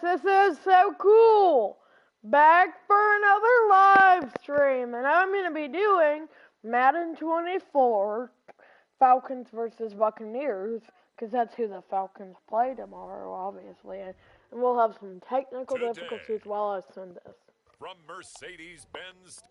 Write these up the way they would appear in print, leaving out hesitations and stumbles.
this is so cool! Back for another live stream, and I'm going to be doing Madden 24, Falcons versus Buccaneers, because that's who the Falcons play tomorrow, obviously, and we'll have some technical difficulties while I send this. From Mercedes-Benz.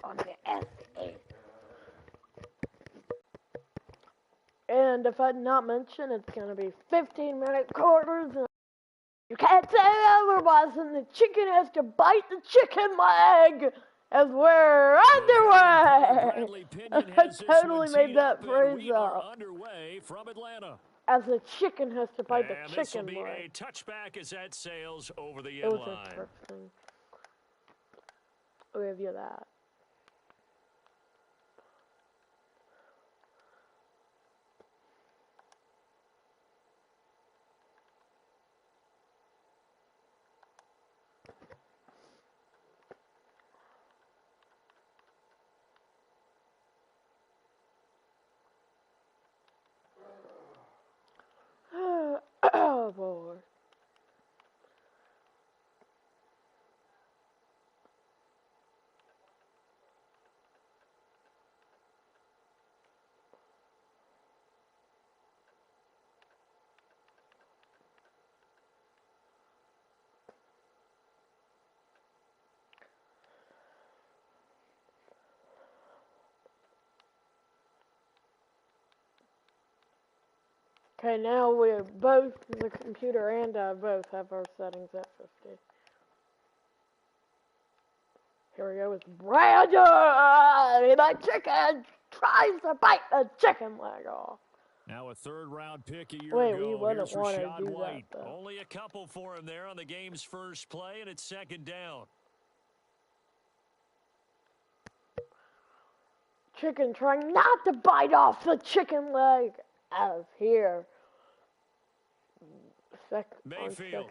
On the S8. And if I did not mention, it's going to be 15-minute quarters. And you can't say otherwise, and the chicken has to bite the chicken leg as we're underway. I totally made that phrase up. Underway from Atlanta. As the chicken has to bite the chicken this will be leg. A touchback as that sails over the It end was line. interesting. I'll give you that. Oh boy. Okay, now we're both, the computer and I both have our settings at 50. Here we go with Brandon! My chicken tries to bite the chicken leg off. Now a third-round pick a year Wait, ago. we wouldn't Here's want to Rashad do White. that, though. Only a couple for him there on the game's first play, and it's second down. Chicken trying not to bite off the chicken leg. As here. Mayfield.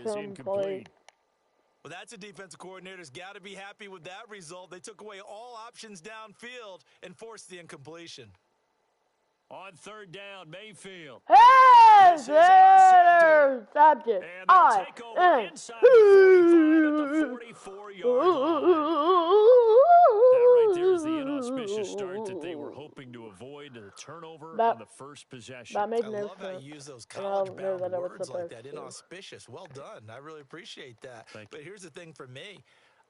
Incomplete. Well, that's a defensive coordinator's got to be happy with that result. They took away all options downfield and forced the incompletion. On third down, Mayfield. Hey, there! Stopped it. And they'll take over inside the 45 at the 44-yard line. That right there is the inauspicious start that they were hoping to avoid, the turnover on the first possession. That made I no love how sense. you use those college-bound words like that. To. Inauspicious. Well done. I really appreciate that. But here's the thing for me.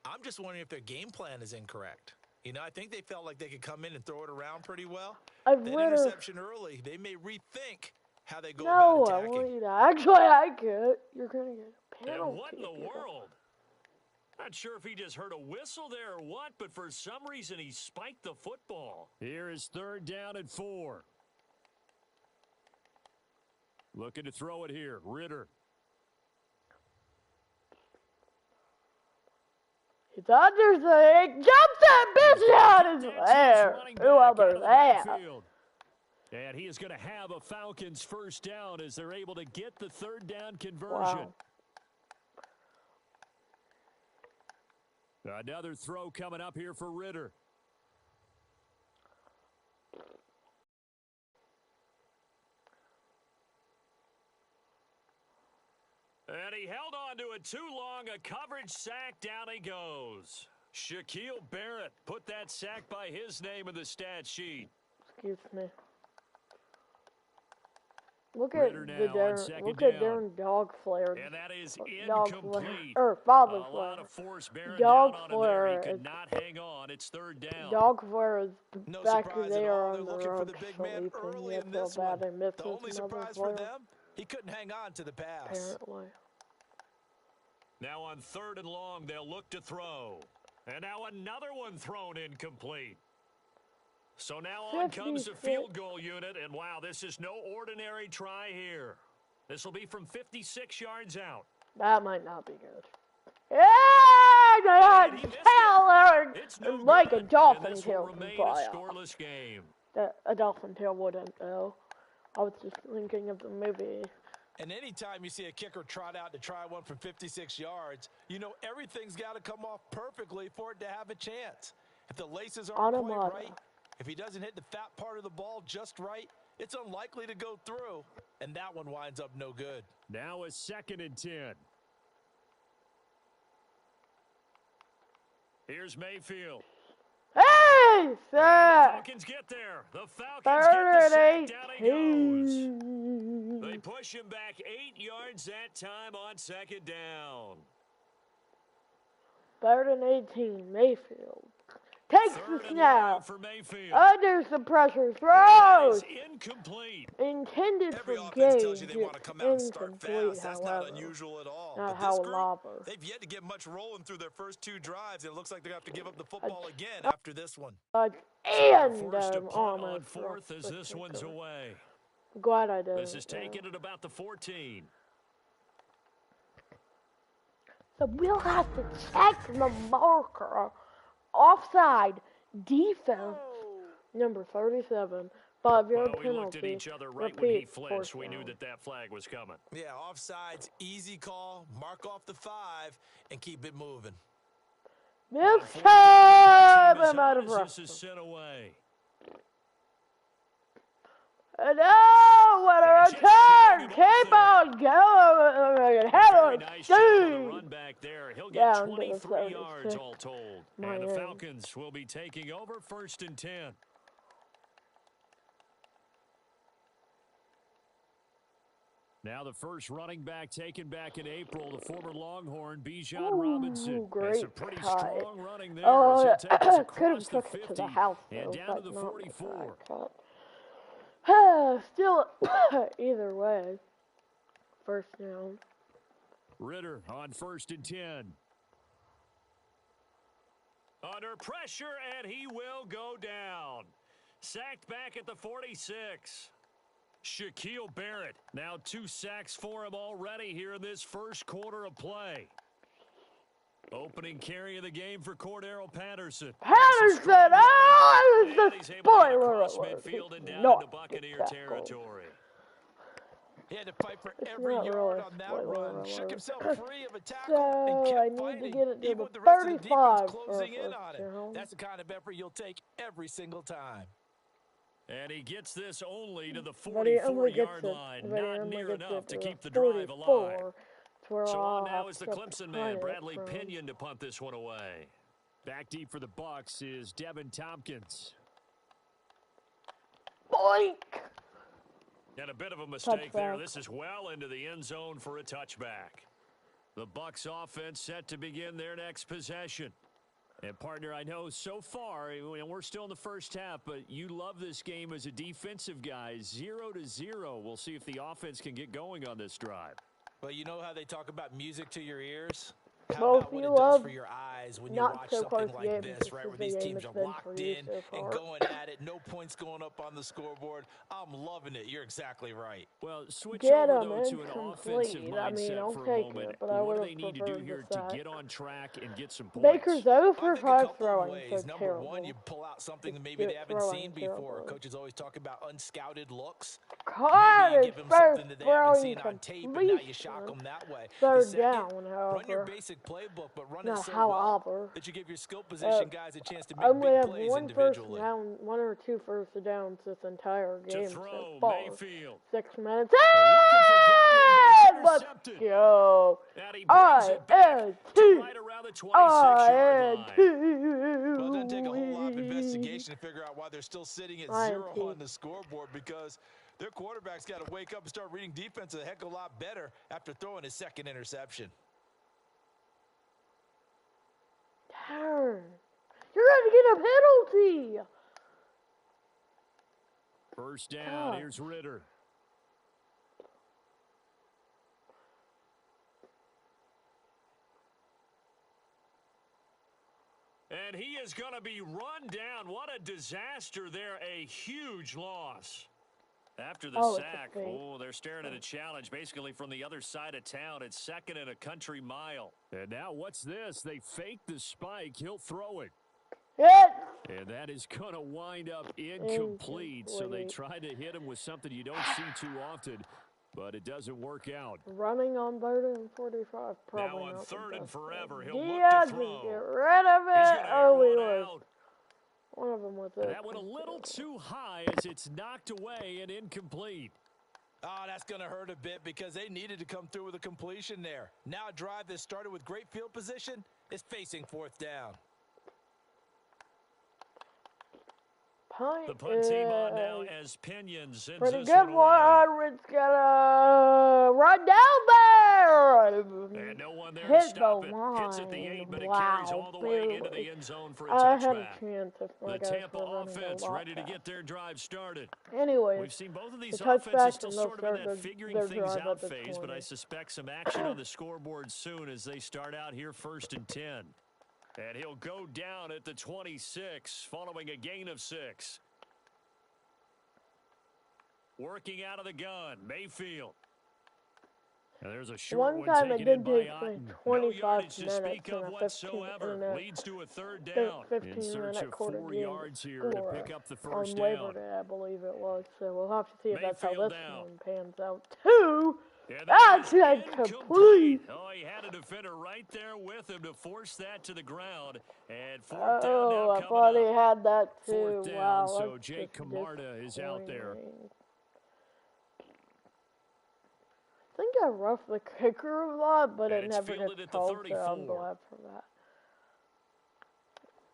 I'm just wondering if their game plan is incorrect. You know, I think they felt like they could come in and throw it around pretty well. That interception early, they may rethink how they go about attacking. No, I want you to actually hack it. You're going to get a penalty. And what in the world? Not sure if he just heard a whistle there or what, but for some reason he spiked the football. Here is third down and 4. Looking to throw it here. Ritter. It's under the jumps that bitch out is there. Whoever that. And he is going to have a Falcons first down as they're able to get the third down conversion. Wow. Another throw coming up here for Ritter. And he held on to it too long. A coverage sack. Down he goes. Shaquille Barrett put that sack by his name in the stat sheet. Excuse me. Look at Darren Dog Flare. And that is incomplete. Father A Flare. lot of force bearing Dog down on Flare. him there. He could not hang on. It's third down. Dog Flare is No back surprise there at all. on They're the looking for road the big man early in this bad one. missed The only surprise for them, he couldn't hang on to the pass. Apparently. Now on third and long, they'll look to throw. And now another one thrown incomplete. So now on 56. comes the field goal unit, and wow, this is no ordinary try here. This will be from 56 yards out. That might not be good. Yeah, Taylor! It's no Like good, a dolphin and this tail will can remain fly a off. scoreless game. A dolphin tail wouldn't, though. I was just thinking of the movie. And anytime you see a kicker trot out to try one from 56 yards, you know everything's got to come off perfectly for it to have a chance. If the laces aren't quite right, if he doesn't hit the fat part of the ball just right, it's unlikely to go through, and that one winds up no good. Now a 2nd and 10. Here's Mayfield. Hey, The Falcons get there. The Falcons get the sack. Down he goes. They push him back 8 yards that time on 2nd down. 3rd and 18, Mayfield. Takes the snap. Under some pressure. Throws. Incomplete. Intended Every for offense Gage. tells you they want to come out and start fast. That's not unusual at all. Not but this how group, they've yet to get much rolling through their first 2 drives, and it looks like they're going to have to give up the football again after this one. Forced to punt on 4th as this one's away. Glad I did. This is taken at about the 14. So we'll have to check the marker. Offside defense. Number 37. 5-yard penalty. We looked at each other right when he flinched. We knew that flag was coming. Yeah, offsides, easy call. Mark off the 5 and keep it moving. This time I'm out of breath. This is sent away. No, what a return! Keep on going. Very nice job on the run back there. He'll get 23 yards all told. And the Falcons will be taking over 1st and 10. Now the first running back taken back in April, the former Longhorn, Bijan Robinson. Great a pretty strong running there. Oh, could have took it to the house, and down to the 44. Still, either way, 1st down. Ritter on 1st and 10. Under pressure, and he will go down. Sacked back at the 46. Shaquille Barrett, now 2 sacks for him already here in this first quarter of play. Opening carry of the game for Cordero Patterson. Patterson! Oh, it's the spoiler alert. Midfield and down into Buccaneer territory. He had to fight for every yard on that run. Shook himself free of a tackle and kept fighting, even with the rest of the defense closing in on him. That's the kind of effort you'll take every single time. And he gets this only to the 44-yard line. Not near enough to keep the drive alive. So on now is the Clemson man, Bradley Pinion, to punt this one away. Back deep for the Bucs is Devin Tompkins. Boink! And a bit of a mistake there. This is well into the end zone for a touchback. The Bucs offense set to begin their next possession. And, partner, I know so far, and we're still in the first half, but you love this game as a defensive guy. 0-0. We'll see if the offense can get going on this drive. Well, you know how they talk about music to your ears? How Both about what you it does love for your eyes when you watch something like this, right, where these teams are locked in and going at it, no points going up on the scoreboard. I'm loving it. You're exactly right. Well, switch Get over, though, them to an offensive mindset I'll for a take moment. it, but I what would do they need to do here to get on track and get some points? Baker's 0 for 5 throwing, ways. so Number terrible. one, you pull out something that maybe they haven't seen before. Coaches always talk about unscouted looks. Maybe you give them something that they haven't seen on tape, and now you shock them that way. 3rd down, however. Run your basic playbook, but run it so well that you give your skill position guys a chance to make only big have plays one individually. One or two first downs this entire game so far. Mayfield. 6 minutes. Hey! Let's go. I-N-T. Right around the 26-yard line. Well, it doesn't take a whole lot of investigation to figure out why they're still sitting at 0 on the scoreboard, because their quarterback's got to wake up and start reading defense a heck of a lot better after throwing his 2nd interception. Turn. You're going to get a penalty. First down. Here's Ritter. And he is going to be run down. What a disaster there. A huge loss. After the sack, they're staring at a challenge basically from the other side of town. It's second and a country mile. And now what's this? They fake the spike. He'll throw it. And that is going to wind up incomplete. So they try to hit him with something you don't see too often, but it doesn't work out. Running on 3rd and 45. Probably now on not 3rd and forever, he'll Diaz look to throw. Get rid of it. Oh, he was. Out. One of them was That went a little too high as it's knocked away and incomplete. Oh, that's going to hurt a bit because they needed to come through with a completion there. Now a drive that started with great field position is facing 4th down. The punt team on now as Pinion sends pretty this good one. It's gonna run down there. And no one there Hit to stop the it. line. Hits at the 8, but it carries all the way into the end zone for a touchback. I had a chance if the Tampa offense ready to get their drive started. Anyway, we've seen both of these offenses still sort of in that figuring things out phase, but I suspect some action on the scoreboard soon as they start out here 1st and 10. And he'll go down at the 26 following a gain of 6. Working out of the gun, Mayfield. And there's a short one time it did take me 25 minutes to speak and of a 15 leads to a 3rd down. 15-minute quarter 4 game yards here to pick up the first on down. Labor Day, I believe it was. So we'll have to see if that's how Mayfield this down. one pans out too. And that's incomplete. Oh, he had a defender right there with him to force that to the ground. And 4th down now I thought he had that too. 4th down, wow, so Jake Camarda is out there. I think I roughed the kicker a lot, but it never fielded gets at the called, 34. so I'm glad for that.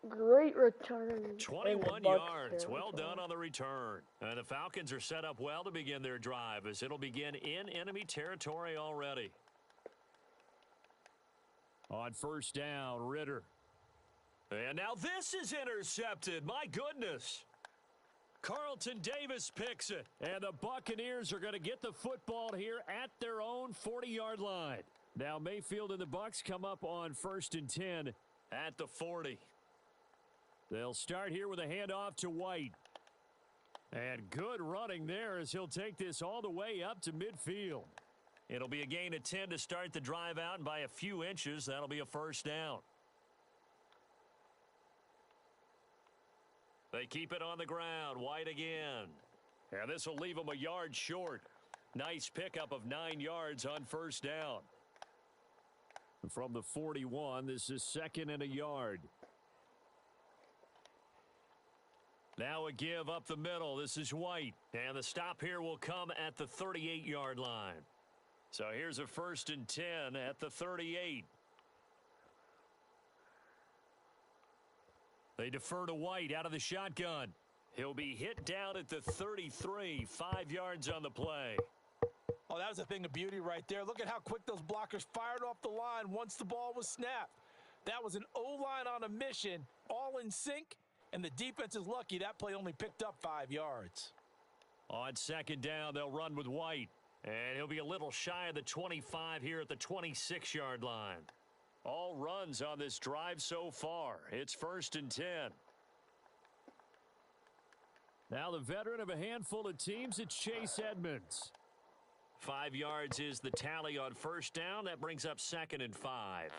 Great return. 21 yards. Well done on the return. And the Falcons are set up well to begin their drive as it'll begin in enemy territory already. On 1st down, Ritter. And now this is intercepted. My goodness. Carlton Davis picks it. And the Buccaneers are going to get the football here at their own 40-yard line. Now Mayfield and the Bucs come up on 1st and 10 at the 40. They'll start here with a handoff to White. And good running there as he'll take this all the way up to midfield. It'll be a gain of 10 to start the drive out, and by a few inches, that'll be a 1st down. They keep it on the ground. White again. And this will leave them a yard short. Nice pickup of 9 yards on 1st down. From the 41, this is 2nd and a yard. Now a give up the middle. This is White. And the stop here will come at the 38-yard line. So here's a 1st and 10 at the 38. They defer to White out of the shotgun. He'll be hit down at the 33, 5 yards on the play. Oh, that was a thing of beauty right there. Look at how quick those blockers fired off the line once the ball was snapped. That was an O-line on a mission, all in sync, and the defense is lucky that play only picked up 5 yards. On 2nd down, they'll run with White, and he'll be a little shy of the 25 here at the 26-yard line. All runs on this drive so far. It's 1st and 10. Now the veteran of a handful of teams, it's Chase Edmonds. 5 yards is the tally on 1st down. That brings up 2nd and 5.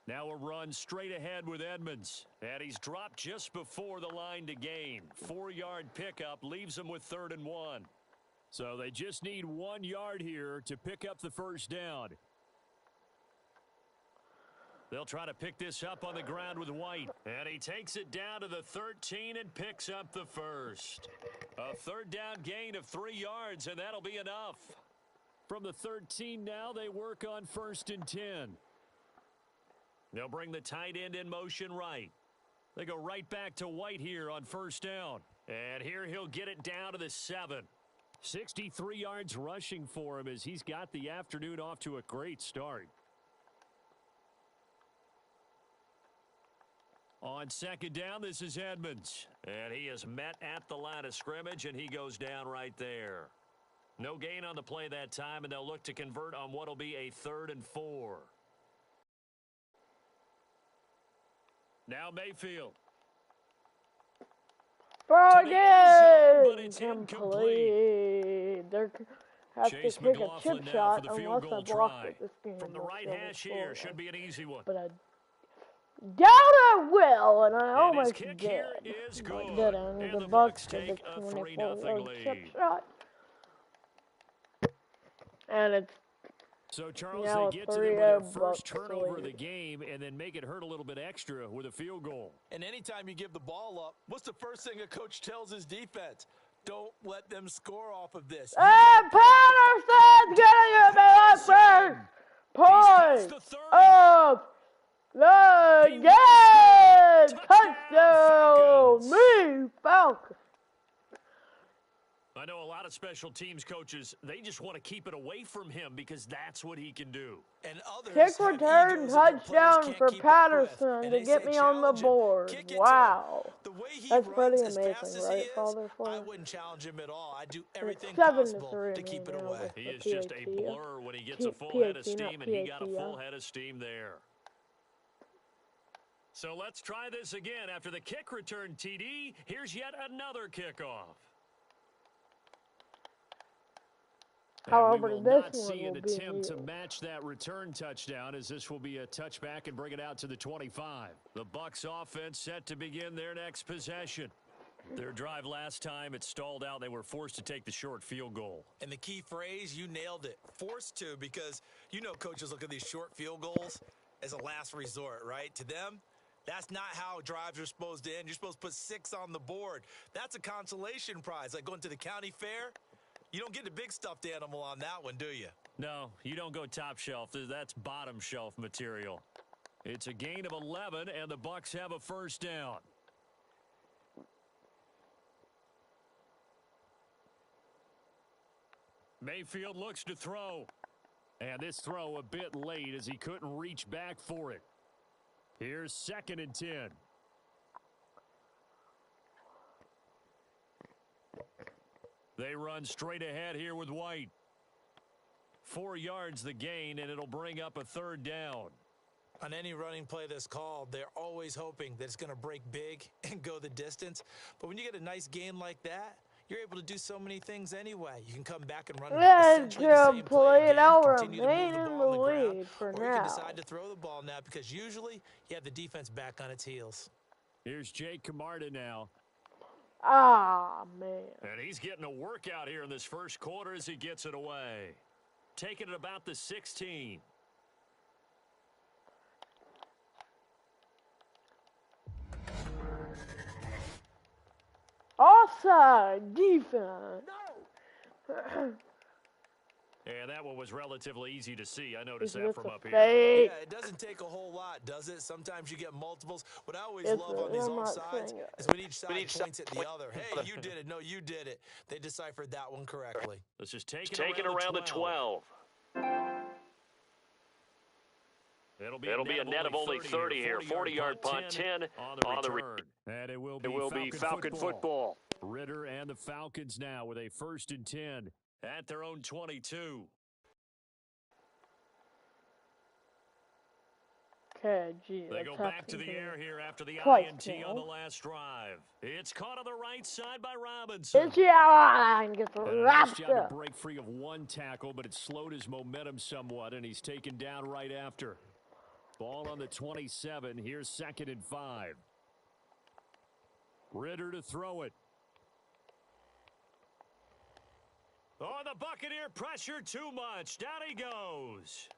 Now a run straight ahead with Edmonds. And he's dropped just before the line to gain. 4-yard pickup leaves him with 3rd and 1. So they just need 1 yard here to pick up the 1st down. They'll try to pick this up on the ground with White. And he takes it down to the 13 and picks up the 1st. A 3rd down gain of 3 yards, and that'll be enough. From the 13 now, they work on 1st and 10. They'll bring the tight end in motion right. They go right back to White here on 1st down. And here he'll get it down to the 7. 63 yards rushing for him as he's got the afternoon off to a great start. On 2nd down, this is Edmonds. And he is met at the line of scrimmage, and he goes down right there. No gain on the play that time, and they'll look to convert on what will be a 3rd and 4. Now Mayfield. Throw again! But it's incomplete. They have Chase to take a McLaughlin chip now for shot the field unless I goal block try. it. This game From the will right still hash score here, should one. be an easy one. But I doubt I will, and I And almost his kick did. here is But good. didn't. And The the Bucks Bucs did the take a 24-yard 3-0 chip lead. shot. And it's So, Charles, now they a get to them with their 3-0 first Bucks turnover of lead. the game and then make it hurt a little bit extra with a field goal. And anytime you give the ball up, what's the first thing a coach tells his defense? Don't let them score off of this. And Patterson's getting the first point of the game! Touchdown! Me, Falcons! I know a lot of special teams coaches, they just want to keep it away from him because that's what he can do. And others Kick return touchdown for Patterson to get me on the board. Wow. That's pretty amazing, right, Father? I wouldn't challenge him at all. I do And it's everything 7-3 possible to keep it away. He is just a blur when he gets a full head of steam, and he got a full head of steam there. So let's try this again. After the kick return, TD, here's yet another kickoff. However, we will this not one see an will be attempt to new. match that return touchdown, as this will be a touchback and bring it out to the 25. The Bucs offense set to begin their next possession. Their drive last time, it stalled out. They were forced to take the short field goal. And the key phrase, you nailed it, forced to, because you know coaches look at these short field goals as a last resort, right? To them, that's not how drives are supposed to end. You're supposed to put 6 on the board. That's a consolation prize, like going to the county fair. You don't get the big stuffed animal on that one, do you? No, you don't go top shelf. That's bottom shelf material. It's a gain of 11, and the Bucs have a first down. Mayfield looks to throw. And this throw a bit late as he couldn't reach back for it. Here's 2nd and 10. They run straight ahead here with White. 4 yards the gain, and it'll bring up a 3rd down. On any running play that's called, they're always hoping that it's going to break big and go the distance. But when you get a nice gain like that, you're able to do so many things anyway. You can come back and run essentially the same play again, continue to move the ball on the ground, or you can decide to throw the ball now because usually you have the defense back on its heels. Here's Jake Camarda now. Ah, man. And he's getting a workout here in this first quarter as he gets it away. Taking it about the 16. Offside defense. No. And that one was relatively easy to see. I noticed that from up here. Yeah, it doesn't take a whole lot, does it? Sometimes you get multiples. What I always love on these offsides is when each side points at the other. Hey, you did it. No, you did it. They deciphered that one correctly. Let's just take it around the 12. It'll be a net of only 30 here. 40-yard punt, 10 on the return. And it will be Falcon football. Ritter and the Falcons now with a 1st and 10 at their own 22. Okay, gee, they go back to the air here after the INT on the last drive. It's caught on the right side by Robinson. It's and gets nice job to break free of one tackle, but it slowed his momentum somewhat, and he's taken down right after. Ball on the 27. Here's 2nd and 5. Ritter to throw it. Oh, the Buccaneer pressure too much. Down he goes.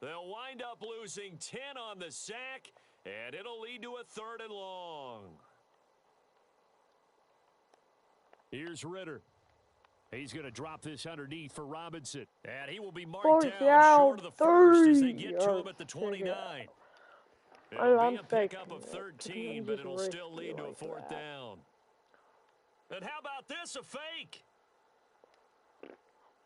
They'll wind up losing 10 on the sack, and it'll lead to a 3rd and long. Here's Ritter. He's going to drop this underneath for Robinson. And he will be marked down short of the 1st as they get to him at the 29. It'll be a pickup of 13, but it'll still lead to a 4th down. And how about this, a fake?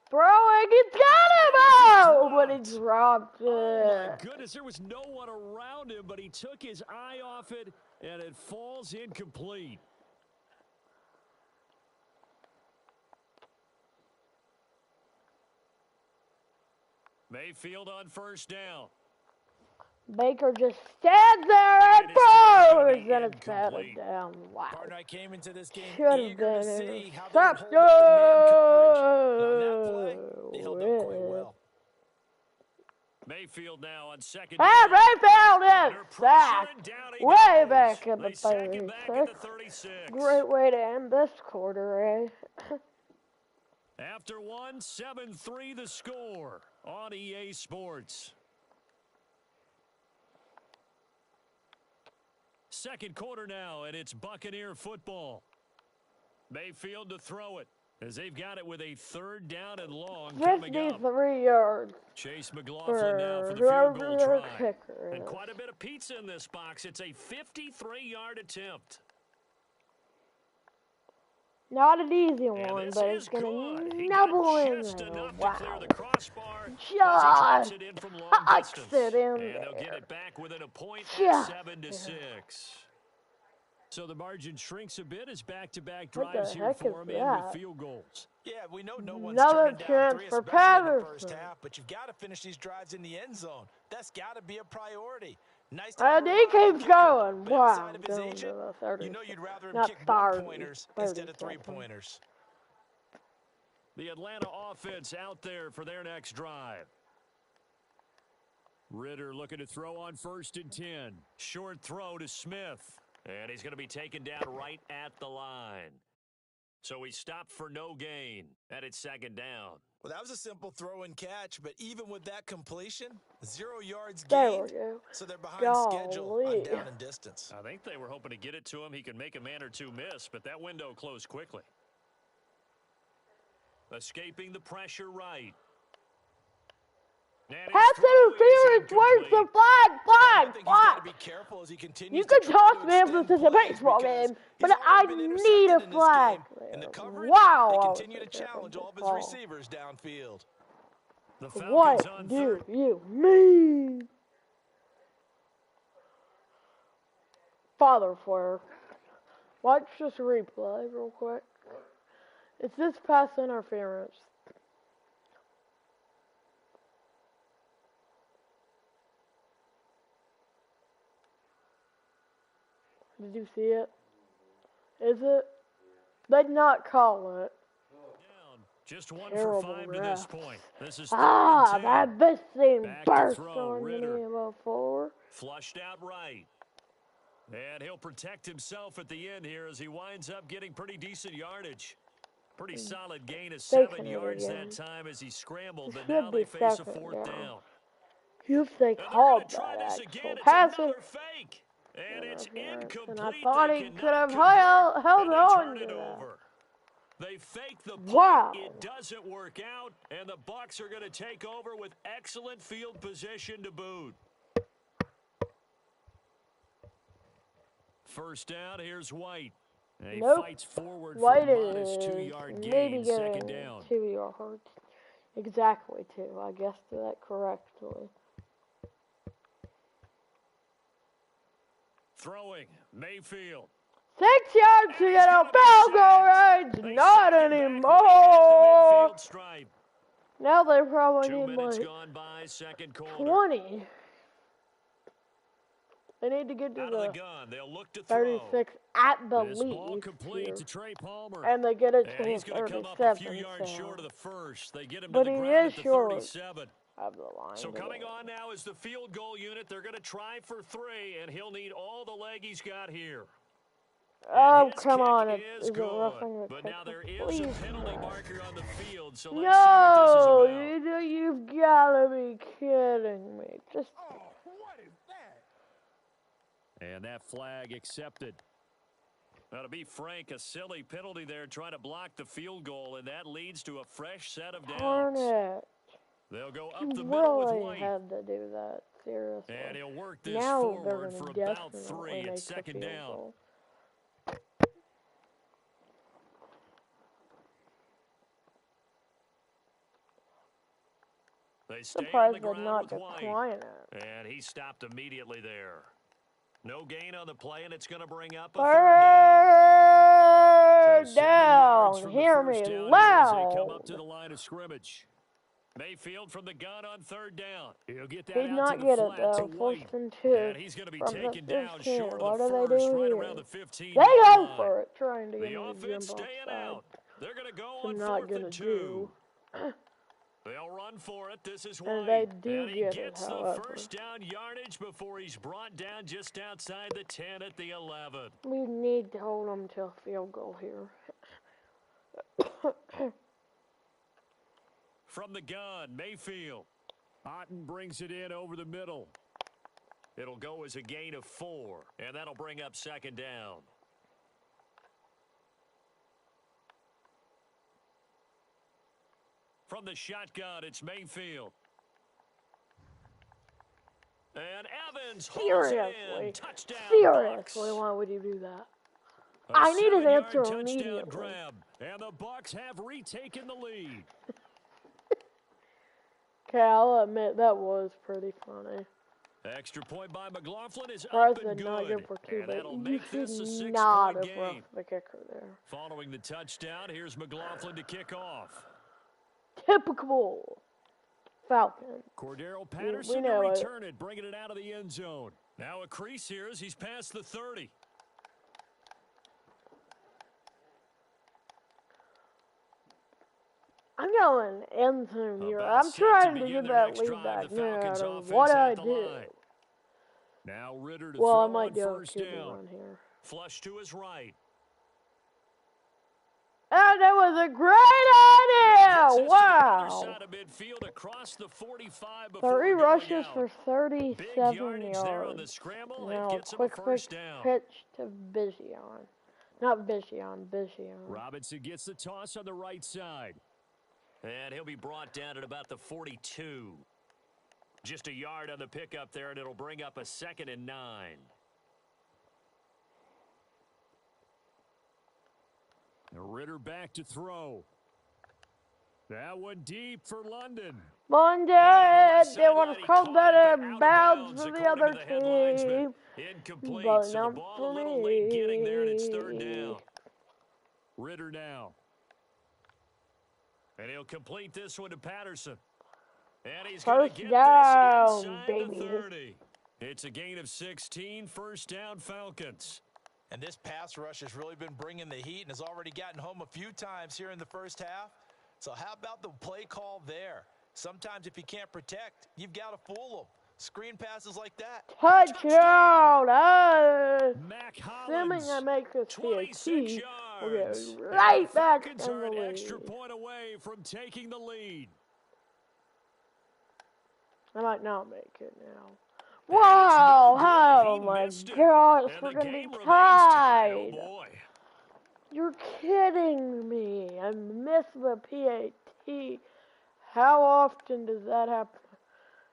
Throwing, it's got him out, but he dropped it. Oh, my goodness, there was no one around him, but he took his eye off it, and it falls incomplete. Mayfield on 1st down. Baker just stands there and throws, and it's batted down. Wow. Partner, I came into this game Should eager have to been see how they would hold up in man coverage. And on that play, they held up quite well. Mayfield now on second. And Mayfield is sacked way back in the 36. Great way to end this quarter, eh? After one, 7-3 the score on EA Sports. Second quarter now, and it's Buccaneer football. Mayfield to throw it, as they've got it with a third down and long coming up. 53 yards. Chase McLaughlin now for the field goal try. And quite a bit of pizza in this box. It's a 53-yard attempt. Not an easy one, but it's going to nibble in there. Wow. Just tucks it in there. And they'll get it back within a point at 7-6. So the margin shrinks a bit as back-to-back drives here for him and with field goals. Yeah, we know no one's another turning down chance three, for especially in the first Patterson. half, but you've got to finish these drives in the end zone. That's got to be a priority. Nice and he keeps going. Wow. You know you'd rather him kick one-pointers instead of three-pointers. The Atlanta offense out there for their next drive. Ritter looking to throw on 1st and 10. Short throw to Smith. And he's going to be taken down right at the line. So he stopped for no gain. And it's second down. Well, that was a simple throw and catch, but even with that completion, 0 yards gained. So they're behind schedule on down and distance. I think they were hoping to get it to him. He could make a man or two miss, but that window closed quickly. Escaping the pressure right. Pass interference, where's the flag? You can toss me if this is a baseball game, but I need a flag. Wow. They continue to challenge all of his receivers downfield. What do you mean? Father flare. Watch this replay real quick. It's this pass interference. Did you see it? Is it? They'd not call it. Just 1 for 5 to this point. This is that thing burst on me before. Flushed out right. And he'll protect himself at the end here as he winds up getting pretty decent yardage. Pretty solid gain of 7 yards that time as he scrambled, but now they face a 4th down. If they called that actual passing. Fake. And it's incomplete. And I thought he could have held on to that. They fake the punt. It doesn't work out, and the Bucs are going to take over with excellent field position to boot. First down, here's White. And he fights forward for a modest 2-yard gain, second down. 2 yards. Exactly 2. I guessed that correctly. Throwing, Mayfield. 6 yards to get a field goal range. Not anymore. Now they probably need like 20. They need to get to the 36 at the least. And they get it to the 37. But he is short of the line. So coming on now is the field goal unit. They're going to try for 3, and he'll need all the leg he's got here. Oh, come on. Is it roughing the But now there is a penalty marker on the field, so let's no, see what this is about. You've got to be kidding me. Just... what is that? And that flag accepted. Now, to be frank, a silly penalty there trying to block the field goal, and that leads to a fresh set of downs. Darn it. They'll go up the middle with White. Had to do that, seriously. And he'll work this now forward for about 3. It's second down. Goal. They stay on the ground not with decline White. it. And he stopped immediately there. No gain on the play, and it's going to bring up a third down. down. Hear me loud. They come up to the line of scrimmage. Mayfield from the gun on third down. He'll get that He'd out not to the get it flat to though. White. First and 2. And he's going to be From taken the down 15. short What of the do they first, do right here? around the 15-yard They go line. for it, trying to get The me to offense jump staying offside. out. They're going to go on I'm not 4th gonna and 2. do. They'll run for it. This is And White. they do And he get gets it, the however. first down yardage before he's brought down just outside the 10 at the 11. We need to hold them to a field goal here. From the gun, Mayfield. Otten brings it in over the middle. It'll go as a gain of 4, and that'll bring up second down. From the shotgun, it's Mayfield. And Evans holds it in. Touchdown, Seriously, Bucs. why would you do that? A I need an 7-yard answer touchdown immediately. grab, and the Bucs have retaken the lead. Okay, I'll admit that was pretty funny. Extra point by McLaughlin is Price up and did not good, go for 2, and but that'll you make this a should not 6-point have game. roughed the kicker there. Following the touchdown, here's McLaughlin to kick off. Typical Falcon. Cordero Patterson to return it, bringing it out of the end zone. Now a crease here as he's past the 30. I'm going end zone here. I'm trying to get that lead back no matter what I do. Now Ritter to Well, I throw might on do a first QB down. run here. Flush to his right. And that was a great idea! Wow! Side of midfield across the 45 3 rushes out. for 37 Big yardage there on the yards. scramble. Now It a gets him quick a first down. pitch to Bijan. Not Bijan, Bijan. Robinson gets the toss on the right side. And he'll be brought down at about the 42. Just a yard on the pickup there, and it'll bring up a 2nd and 9. Ritter back to throw. That one deep for London. Monday, they would have called that in bounds for the other team. Incomplete, But so the not ball for a little late getting there, and it's me. 3rd down. Ritter now. And he'll complete this one to Patterson. And he's going to get down, this inside baby. the 30. It's a gain of 16, first down Falcons. And this pass rush has really been bringing the heat and has already gotten home a few times here in the first half. So how about the play call there? Sometimes if you can't protect, you've got to fool them. Screen passes like that. Touchdown! Mac Assuming I Hollins, make this 26 PAT, we'll yards. get right back in Falcons the are an lead. extra point away from taking the lead. I might not make it now. Wow! Oh my gosh, we're gonna be tied! Oh boy. You're kidding me! I missed the PAT. How often does that happen?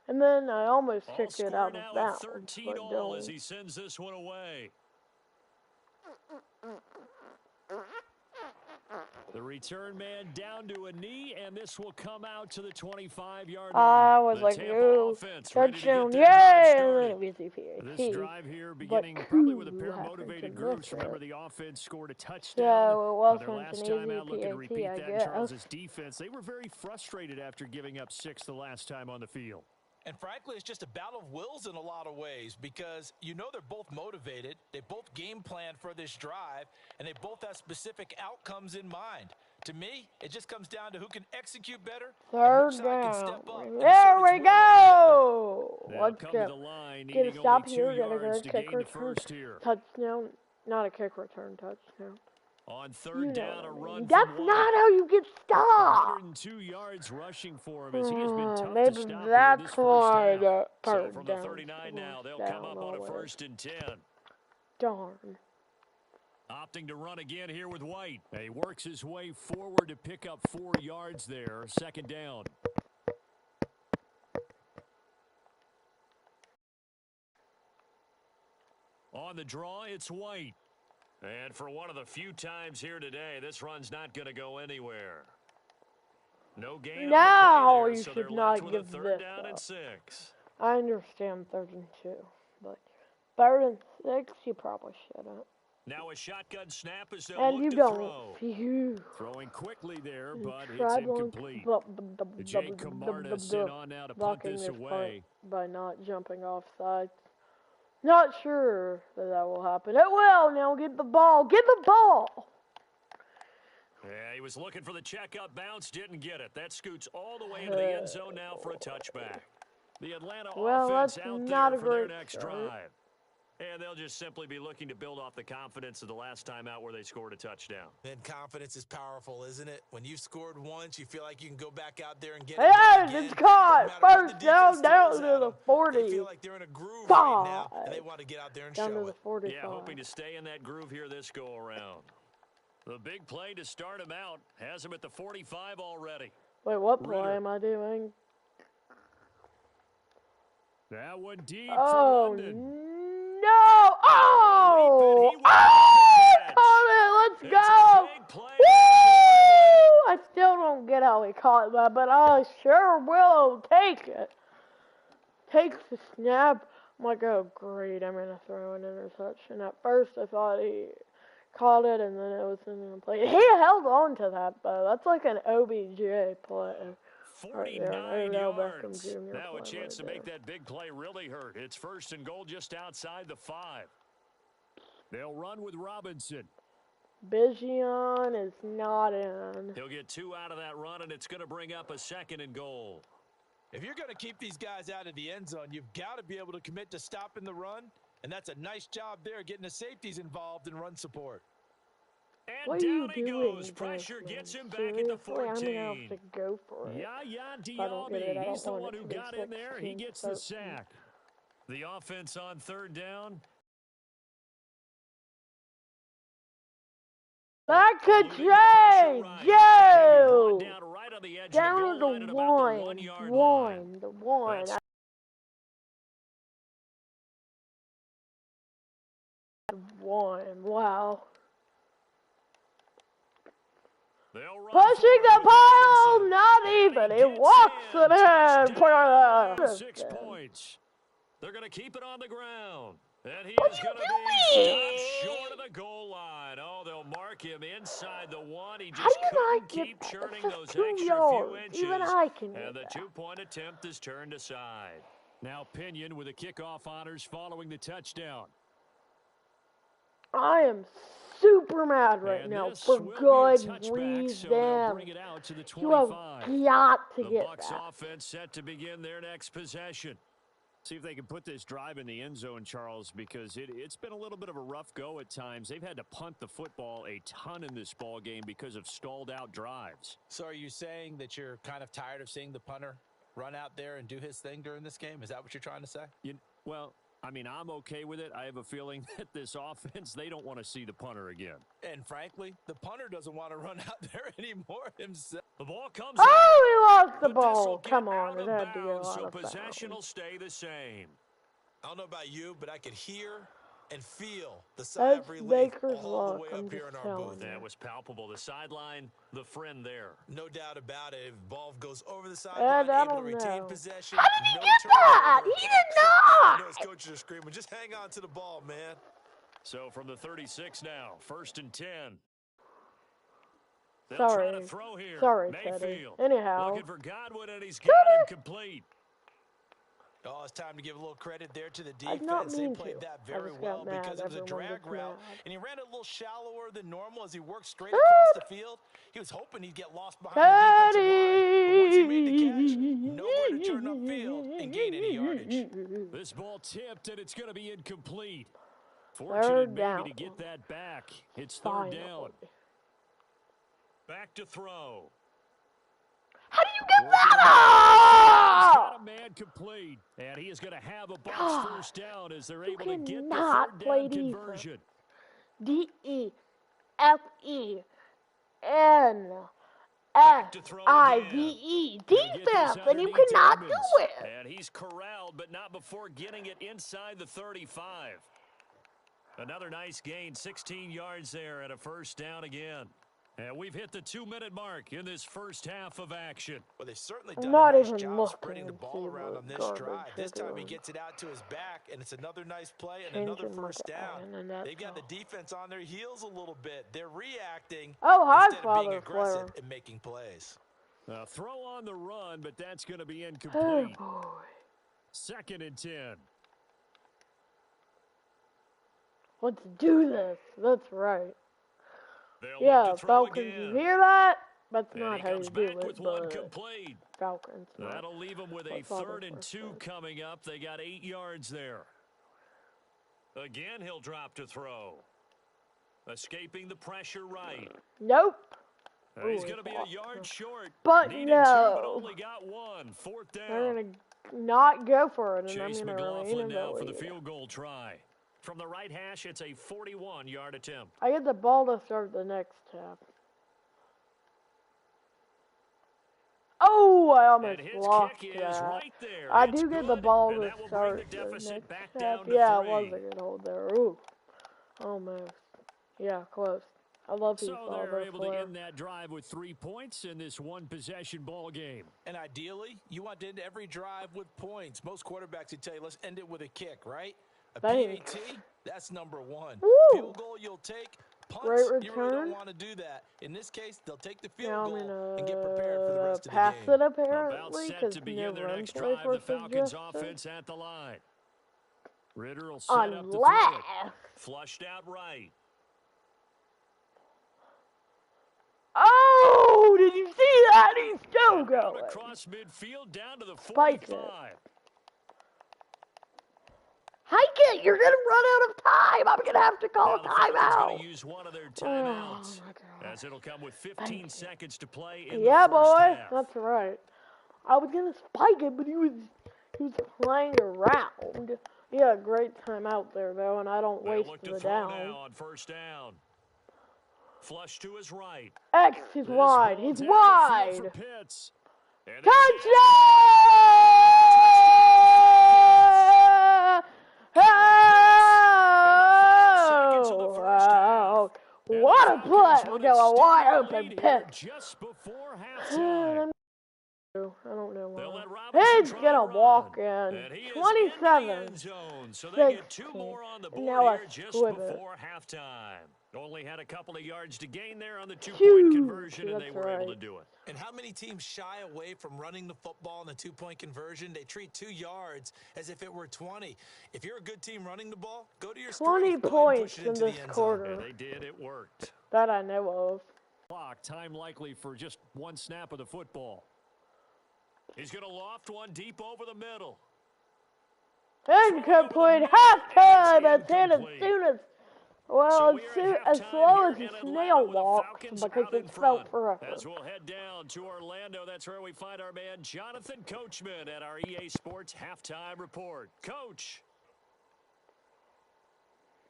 And then I almost kicked it out of bounds, but don't. As he sends this one away. The return man down to a knee, and this will come out to the 25-yard line. I was like, ooh, touchdown, yay! And then it was the PAT. This drive here beginning probably with a pair of motivated groups. Remember, the offense scored a touchdown. So it wasn't Their last an time out looking to easy repeat PAT, that I in guess. Charles' defense. They were very frustrated after giving up 6 the last time on the field. And frankly, it's just a battle of wills in a lot of ways because you know they're both motivated. They both game plan for this drive, and they both have specific outcomes in mind. To me, it just comes down to who can execute better. Third down. There we go. Let's go. Get a stop here. Gotta go kick return. Touchdown. Not a kick return touchdown. On third down, a run. That's not how you get stopped. 102 yards rushing for him as he has been tough maybe to stop that's why the so third from down. the 39 now, they'll come up on a 1st and 10. Darn. Opting to run again here with White. He works his way forward to pick up 4 yards there. 2nd down. On the draw, it's White. And for one of the few times here today, this run's not going to go anywhere. No gain. Now there, you so should they're not left with give a 3rd this down up. and 6. I understand 3rd and 2, but 3rd and 6, you probably shouldn't. Now a shotgun snap as they'll And look you to don't. throw. Phew. Throwing quickly there, but it's Tried incomplete. Jake Camarda sent on now to punt this away. By not jumping off sides. Not sure that will happen. It will. Now get the ball. Get the ball. Yeah, he was looking for the checkup bounce, didn't get it. That scoots all the way into the end zone now for a touchback. The Atlanta offense out there for their next drive. And they'll just simply be looking to build off the confidence of the last time out where they scored a touchdown. And confidence is powerful, isn't it? When you've scored once, you feel like you can go back out there and get it Hey, again. it's caught. First down to the 40. They feel like they're in a groove right now, and they want to get out there and show it. 45. Yeah, hoping to stay in that groove here this go-around. The big play to start him out has him at the 45 already. Wait, what play am I doing? That one deep for London. No! Oh! Oh! Let's go! Woo! I still don't get how he caught that, but I sure will take it. Takes the snap. I'm like, oh great, I'm gonna throw an interception. At first I thought he caught it and then it was in the play. He held on to that though. That's like an OBJ play. 49 yards. Now a chance to make that big play really hurt. It's first and goal just outside the 5. They'll run with Robinson. Bijan is not in. He'll get 2 out of that run, and it's going to bring up a second and goal. If you're going to keep these guys out of the end zone, you've got to be able to commit to stopping the run, and that's a nice job there getting the safeties involved in run support. And down he goes. Pressure gets him back at the 14. I'm gonna have to go for it. Diaby. He's the one who got in there. He gets the sack. The offense on third down. That could change. Joe. Down to the 1. The 1. Wow. Pushing the pile, not even. He walks it in. 6 points. They're going to keep it on the ground. And he is going to be stopped short of the goal line. Oh, they'll mark him inside the 1. He just couldn't keep churning those extra few inches. Even I can do and the 2-point attempt is turned aside. Now Pinion with the kickoff honors following the touchdown. I am super mad right now for good reason. So bring it out to the 25. You have got to get the Bucs that. Offense set to begin their next possession. See if they can put this drive in the end zone, Charles, because it's been a little bit of a rough go at times. They've had to punt the football a ton in this ball game because of stalled out drives. So are you saying that you're kind of tired of seeing the punter run out there and do his thing during this game? Is that what you're trying to say? Well, I mean, I'm okay with it. I have a feeling that this offense, they don't want to see the punter again. And frankly, the punter doesn't want to run out there anymore himself. The ball comes out. He lost the ball. Come on, it had to go out so of bounds. Possession will stay the same. I don't know about you, but I could hear and feel the sigh of relief all the way up here in our booth. That was palpable. The sideline, the friend there. No doubt about it. If ball goes over the sideline, able to retain possession. How did he get that? He did not. I know his coaches are screaming, just hang on to the ball, man. So from the 36 now, 1st and 10. They'll try to throw here. Sorry, Mayfield. Teddy. Anyhow. Looking for Godwin, and he's got him complete. Oh, it's time to give a little credit there to the defense. They played that very well because it was a drag route, and he ran a little shallower than normal as he worked straight across the field. He was hoping he'd get lost behind the defensive line, but once he made the catch, nowhere to turn upfield and gain any yardage. This ball tipped, and it's going to be incomplete. Fortunate maybe to get that back. It's third down. Back to throw. How do you get that? He's got a man complete, and he is going to have a box first down as they're able to get the third down conversion. DEFENSIVE defense, and you cannot do it. And he's corralled, but not before getting it inside the 35. Another nice gain, 16 yards there, and a first down again. And we've hit the 2-minute mark in this first half of action. Well, they've certainly I'm done not a nice even job looking spreading the to ball see around on what this drive. garbage This they're time he doing. gets it out to his back, and it's another nice play and Change another and look first at down. that, and that's They've got all. the defense on their heels a little bit. They're reacting Oh, hi, instead of being Father aggressive Flair. and making plays. Throw on the run, but that's going to be Oh, incomplete. boy. 2nd and 10. Let's do this. That's right. They'll Yeah, look to throw Falcons, again. you hear that? That's And not he how you comes do back it, with one but complete. Falcons. That'll leave them with a 3rd and 2 coming up. They got 8 yards there. Again, he'll drop to throw. Escaping the pressure right. Nope. He's going to be a yard short. But Needed no. 2, but only got 1. 4th down. They're going to not go for it, and Chase I'm going to McLaughlin remain in now the for the lead. field goal try. From the right hash, it's a 41-yard attempt. I get the ball to start the next half. Oh, I almost lost that. Right there. I It's do get the good, ball and to that will start bring the the deficit next back half. down to Yeah, 3. it was a good hold there. Ooh, almost. Yeah, close. I love you, So Father they're able to Flair. end that drive with 3 points in this one-possession ball game. And ideally, you want to end every drive with points. Most quarterbacks would tell you, let's end it with a kick, right? A Thanks. PAT, that's number 1. Woo! Field goal, you'll take. Great Punts, you really return. don't want to do that. In this case, they'll take the field Now I'm goal and get prepared for the gonna rest of the pass game. it About apparently set because to no begin their run next play drive, for the Falcons suggested. offense at the line. Ritter will set up to throw Unless it. Flushed out right. oh, did you see that? He's still Out going. across midfield down to the Spike 45. it. Hike it! You're gonna run out of time. I'm gonna have to call Now a the Falcons timeout. going to use one of their timeouts, Oh my God. as it'll come with 15 seconds to play in Yeah, the first boy, half. that's right. I was gonna spike it, but he was playing around. He had a great timeout there though, and I don't They'll waste look to the throw down. now on 1st down. Flush to his right. X, he's This wide. ball He's down the field wide. for Pitts. And Touchdown! Oh, what a play! We got a wide open pick. Just before halftime. I don't know They'll why. let Robinson He's try gonna and walk run. in. And he is 27. in the end zone. So they get 2 16. more on the And board now here let's just flip it. before halftime. Only had a couple of yards to gain there on the 2-point Huge. conversion, and they That's were able to right. do it. And how many teams shy away from running the football in the 2-point conversion? They treat 2 yards as if it were 20. If you're a good team running the ball, go to your 20 strength. Go ahead and points push it in into this the end zone. quarter. And they did. It worked. That I know of. Clock, time likely for just one snap of the football. He's going to loft one deep over the middle. Incomplete. Halftime. It's in as soon as, well, as slow as a snail walks because it felt forever. As we'll head down to Orlando, that's where we find our man Jonathan Coachman at our EA Sports Halftime Report. Coach.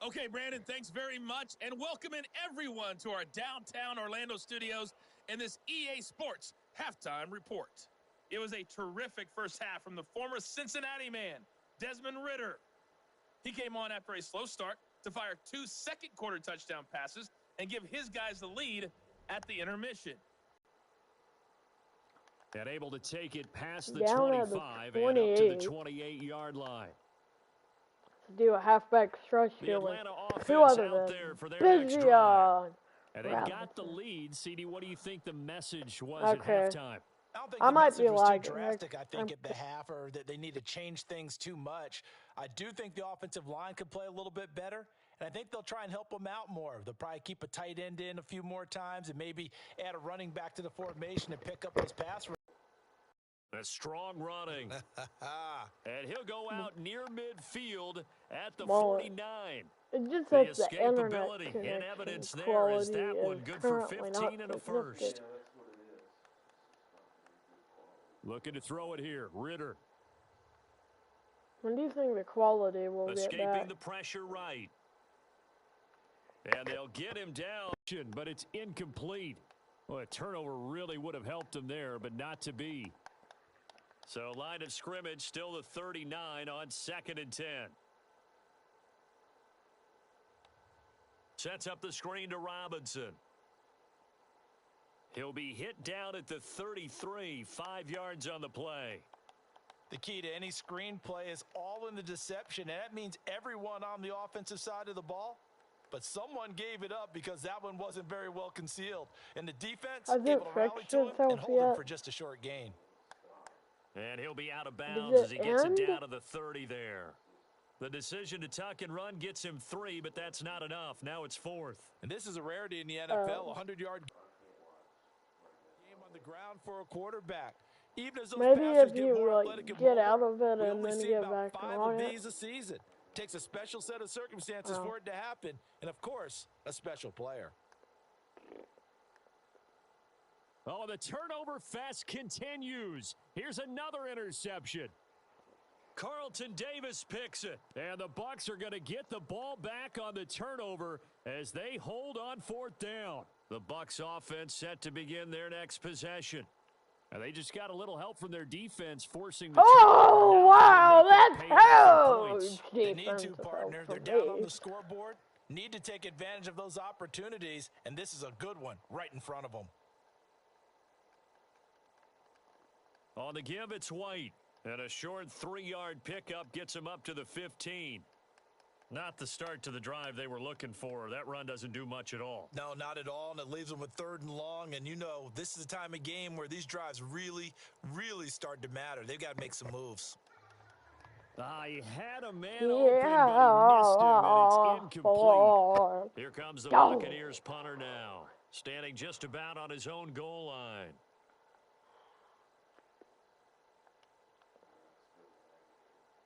Okay, Brandon, thanks very much, and welcome in everyone to our downtown Orlando studios in this EA Sports Halftime Report. It was a terrific first half from the former Cincinnati man, Desmond Ritter. He came on after a slow start to fire 2 second-quarter touchdown passes and give his guys the lead at the intermission. And able to take it past the Down 25 and up to the 28-yard line. Do a halfback stretch The here with Atlanta two offense other out than there for their next drive. And they Robinson. got the lead. CD, what do you think the message was at halftime? I don't think I the might message be was like too drastic, I think, at the half, or that they need to change things too much. I do think the offensive line could play a little bit better, and I think they'll try and help them out more. They'll probably keep a tight end in a few more times and maybe add a running back to the formation and pick up those pass. A strong running. And he'll go out near midfield at the 49. It just The says the internet escapability in connection evidence there quality is that one is good for currently 15 not and a significant. first. Looking to throw it here. Ritter. When do you think the quality will get Escaping back? the pressure right. And they'll get him down, but it's incomplete. Well, a turnover really would have helped him there, but not to be. So line of scrimmage still the 39 on 2nd and 10. Sets up the screen to Robinson. He'll be hit down at the 33, 5 yards on the play. The key to any screen play is all in the deception, and that means everyone on the offensive side of the ball. But someone gave it up because that one wasn't very well concealed. And the defense able to rally to him and hold him for just a short gain. And he'll be out of bounds as he gets it down to the 30 there. The decision to tuck and run gets him 3, but that's not enough. Now it's 4th. And this is a rarity in the NFL, 100-yard game on the ground for a quarterback. Even as those passers get more athletic and get out of it we and only then see get about back 5 on of it. these a season. Takes a special set of circumstances for it to happen, and of course, a special player. Oh, the turnover fest continues. Here's another interception. Carlton Davis picks it, and the Bucs are going to get the ball back on the turnover as they hold on 4th down. The Bucs offense set to begin their next possession. And they just got a little help from their defense, forcing the wow, that's huge. They need to, partner. They're down on the scoreboard. Need to take advantage of those opportunities, and this is a good one right in front of them. On the give, it's White. And a short 3-yard pickup gets him up to the 15. Not the start to the drive they were looking for. That run doesn't do much at all. No, not at all, and it leaves them with 3rd and long. And you know, this is the time of game where these drives really, really start to matter. They've got to make some moves. He had a man open, but he missed him, and it's incomplete. Here comes the Buccaneers punter now, standing just about on his own goal line.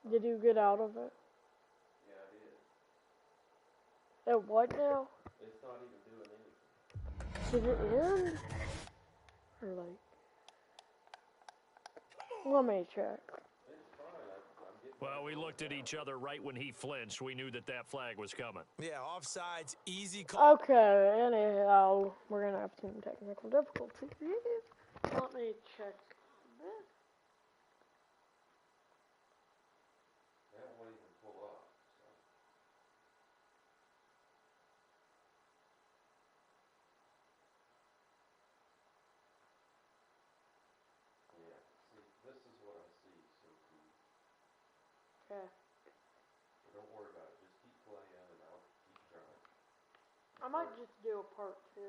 Did you get out of it? Yeah, I did. It what now? It's not even doing anything. Did it end? Or like... Let me check. Well, we looked at each other right when he flinched. We knew that flag was coming. Yeah, offsides, easy call. Okay, anyhow, we're going to have some technical difficulties. Let me check this. Okay. Don't worry about it. Just keep playing and I'll keep trying. I might just do a part 2.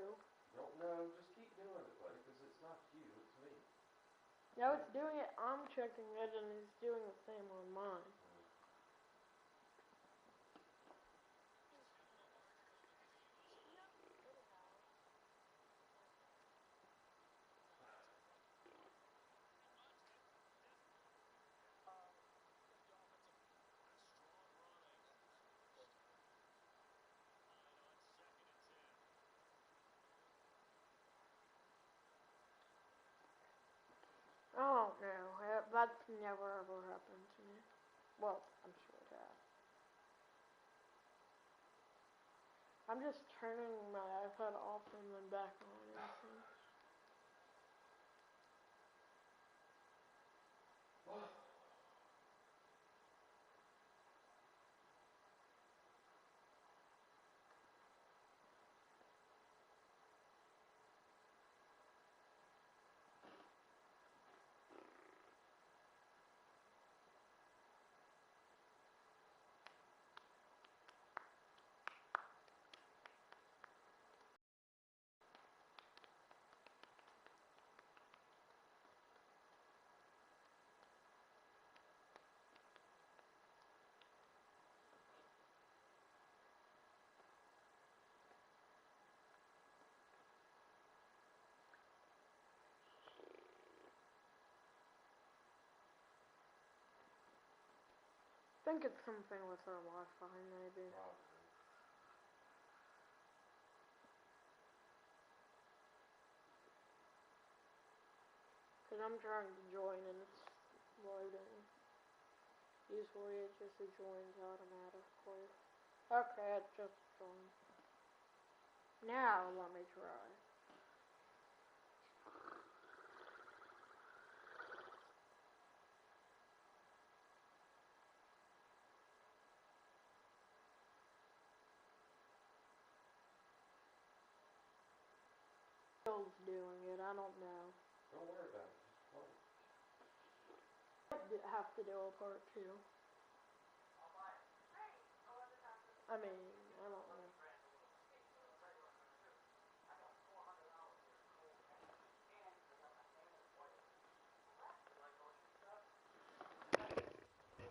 No, just keep doing it, buddy, because it's not you, it's me. No, it's doing it. I'm checking it and it's doing the same on mine. I don't know. That's never ever happened to me. Well, I'm sure it has. I'm just turning my iPad off and then back on. I think it's something with our Wi-Fi, maybe. Because I'm trying to join and it's loading. Usually it just joins automatically. Okay, it just joined. Now let me try. Doing it. I don't know. Don't worry about it. Have to do a part 2. I mean, I don't know.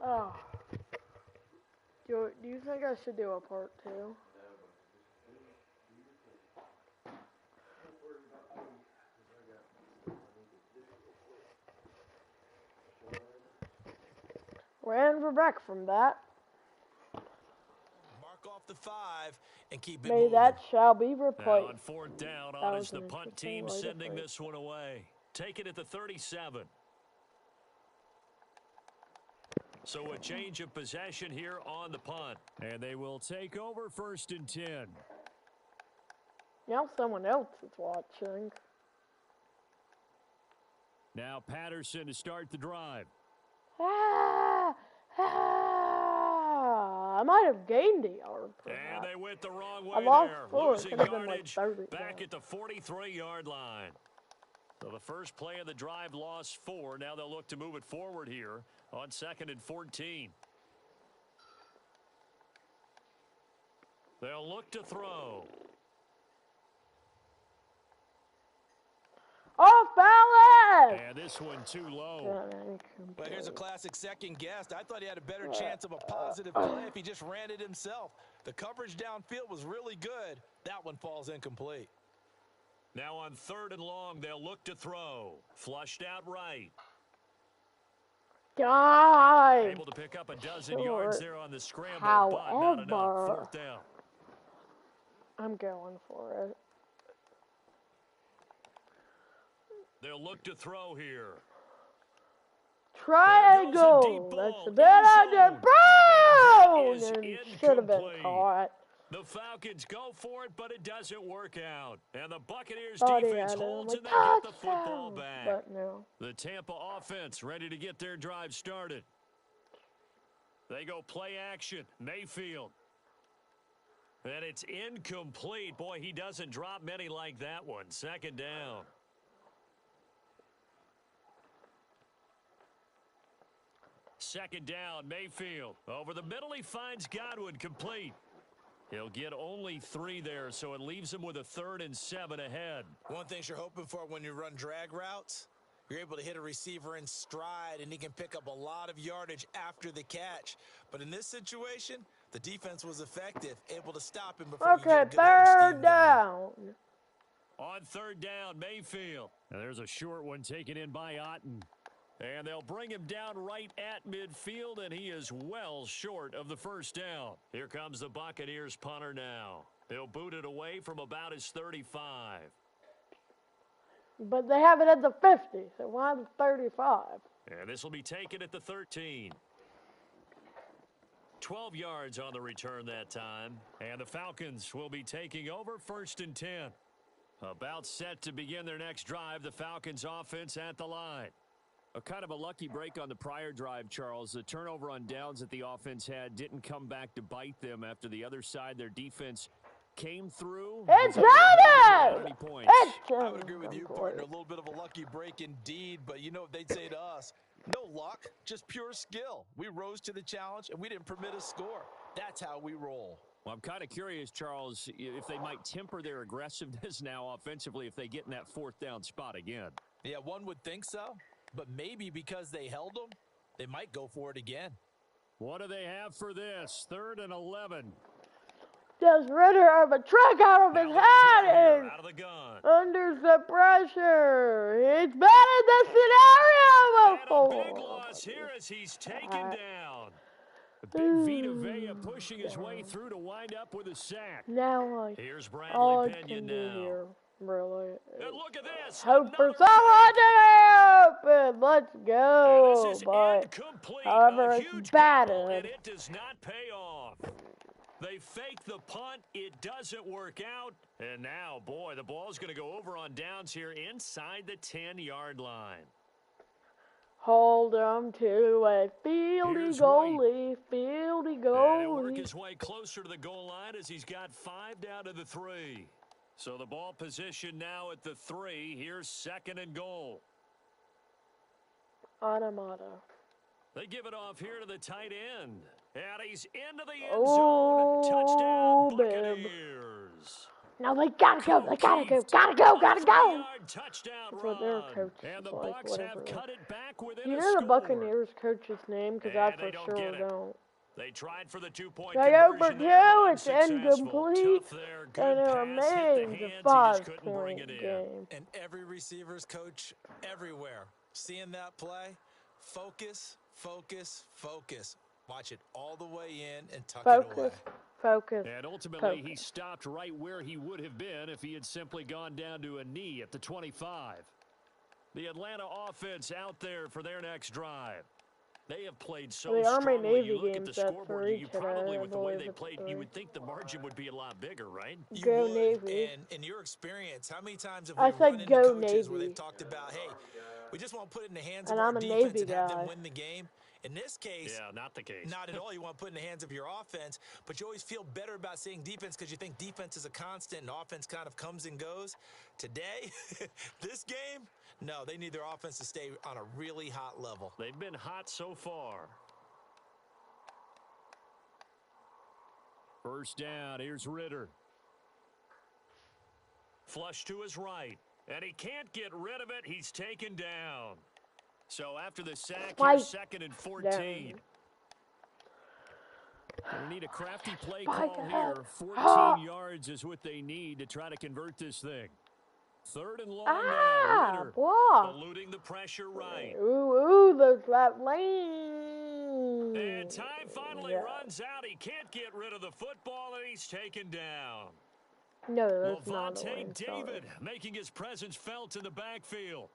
Oh. Do you think I should do a part 2? We're back from that. Mark off the 5 and keep it May moving. that shall be Now replaced. on 4th down, That on was is the an punt interesting team way to sending phrase. this one away. Take it at the 37. So a change of possession here on the punt. And they will take over 1st and 10. Now someone else is watching. Now Patterson to start the drive. I might have gained a yard, perhaps. And they went the wrong way I lost there. 4. Losing Could have been like yardage 30. back at the 43-yard line. So the first play of the drive lost 4. Now they'll look to move it forward here on 2nd and 14. They'll look to throw. Oh, Ballas! And this one too low. But here's a classic second guess. I thought he had a better chance of a positive play if he just ran it himself. The coverage downfield was really good. That one falls incomplete. Now on 3rd and long, they'll look to throw. Flushed out right. God! Able to pick up a dozen yards there on the scramble, However, but not enough. 4th down. I'm going for it. They'll look to throw here. Triangle! That's a bad idea. Brown! It should have been caught. The Falcons go for it, but it doesn't work out. And the Buccaneers Thought defense holds and they get the football back. But no. The Tampa offense ready to get their drive started. They go play action. Mayfield. And it's incomplete. Boy, he doesn't drop many like that one. 2nd down. Second down, Mayfield. Over the middle, he finds Godwin, complete. He'll get only 3 there, so it leaves him with a 3rd and 7 ahead. One thing you're hoping for when you run drag routes, you're able to hit a receiver in stride, and he can pick up a lot of yardage after the catch. But in this situation, the defense was effective, able to stop him before you get a good 3rd down. On 3rd down, Mayfield. Now there's a short one taken in by Otten. And they'll bring him down right at midfield, and he is well short of the 1st down. Here comes the Buccaneers punter now. They'll boot it away from about his 35. But they have it at the 50, so why the 35? And this will be taken at the 13. 12 yards on the return that time. And the Falcons will be taking over 1st and 10. About set to begin their next drive, the Falcons offense at the line. A kind of a lucky break on the prior drive, Charles. The turnover on downs that the offense had didn't come back to bite them after the other side. Their defense came through. It's Madden! I would agree with you, partner. A little bit of a lucky break indeed, but you know what they'd say to us? No luck, just pure skill. We rose to the challenge, and we didn't permit a score. That's how we roll. Well, I'm kind of curious, Charles, if they might temper their aggressiveness now offensively if they get in that 4th down spot again. Yeah, one would think so. But maybe because they held them, they might go for it again. What do they have for this? 3rd and 11. Just Ritter of a truck out of his head out of the gun. Under the pressure. It's better than scenario before. And a big loss here as he's taken down. A big Vita Vea pushing his way through to wind up with a sack. Now here's all Bradley I Pinion can do now. here, really, And look at this. hope for someone to help. Let's go. This is But incomplete. however, it's battered. And it does not pay off. They fake the punt. It doesn't work out. And now, boy, the ball's going to go over on downs here inside the 10-yard line. Hold him to a fieldy goalie, fieldy And he'll work goalie. his way closer to the goal line as he's got 5 down to the 3. So the ball position now at the 3. Here's 2nd and goal. Automata. They give it off here to the tight end. And he's into the end zone. Touchdown, Buccaneers. Now they gotta go. They gotta go. Gotta go. Gotta go. That's what their coach and the like. Bucs Whatever. have cut it back within Do you a know the score. Buccaneers coach's name? Because I for don't sure don't. They tried for the 2-point They go for conversion there, but 2. It's incomplete. And it remains a 5-point game. And every receiver's coach everywhere, seeing that play, focus, focus, focus. Watch it all the way in and tuck it away. Focus. And ultimately, he stopped right where he would have been if he had simply gone down to a knee at the 25. The Atlanta offense out there for their next drive. They have played so strongly. You look at the scoreboard, you probably, with the way they played, you would think the margin would be a lot bigger, right? Go Navy. And in your experience, how many times have we run into coaches where they've talked about, hey, we just want to put it in the hands of our defense and have them win the game? In this case, not the case. Not at all. You want to put it in the hands of your offense, but you always feel better about saying defense because you think defense is a constant and offense kind of comes and goes. Today, this game, no, they need their offense to stay on a really hot level. They've been hot so far. First down, here's Ritter. Flush to his right, and he can't get rid of it. He's taken down. So after the sack, here's 2nd and 14. They need a crafty play call here. 14 yards is what they need to try to convert this thing. 3rd and long now. Ritter eluding the pressure right. Ooh, there's that lane. And time finally runs out. He can't get rid of the football, and he's taken down. No, that's not a lane. David making his presence felt in the backfield.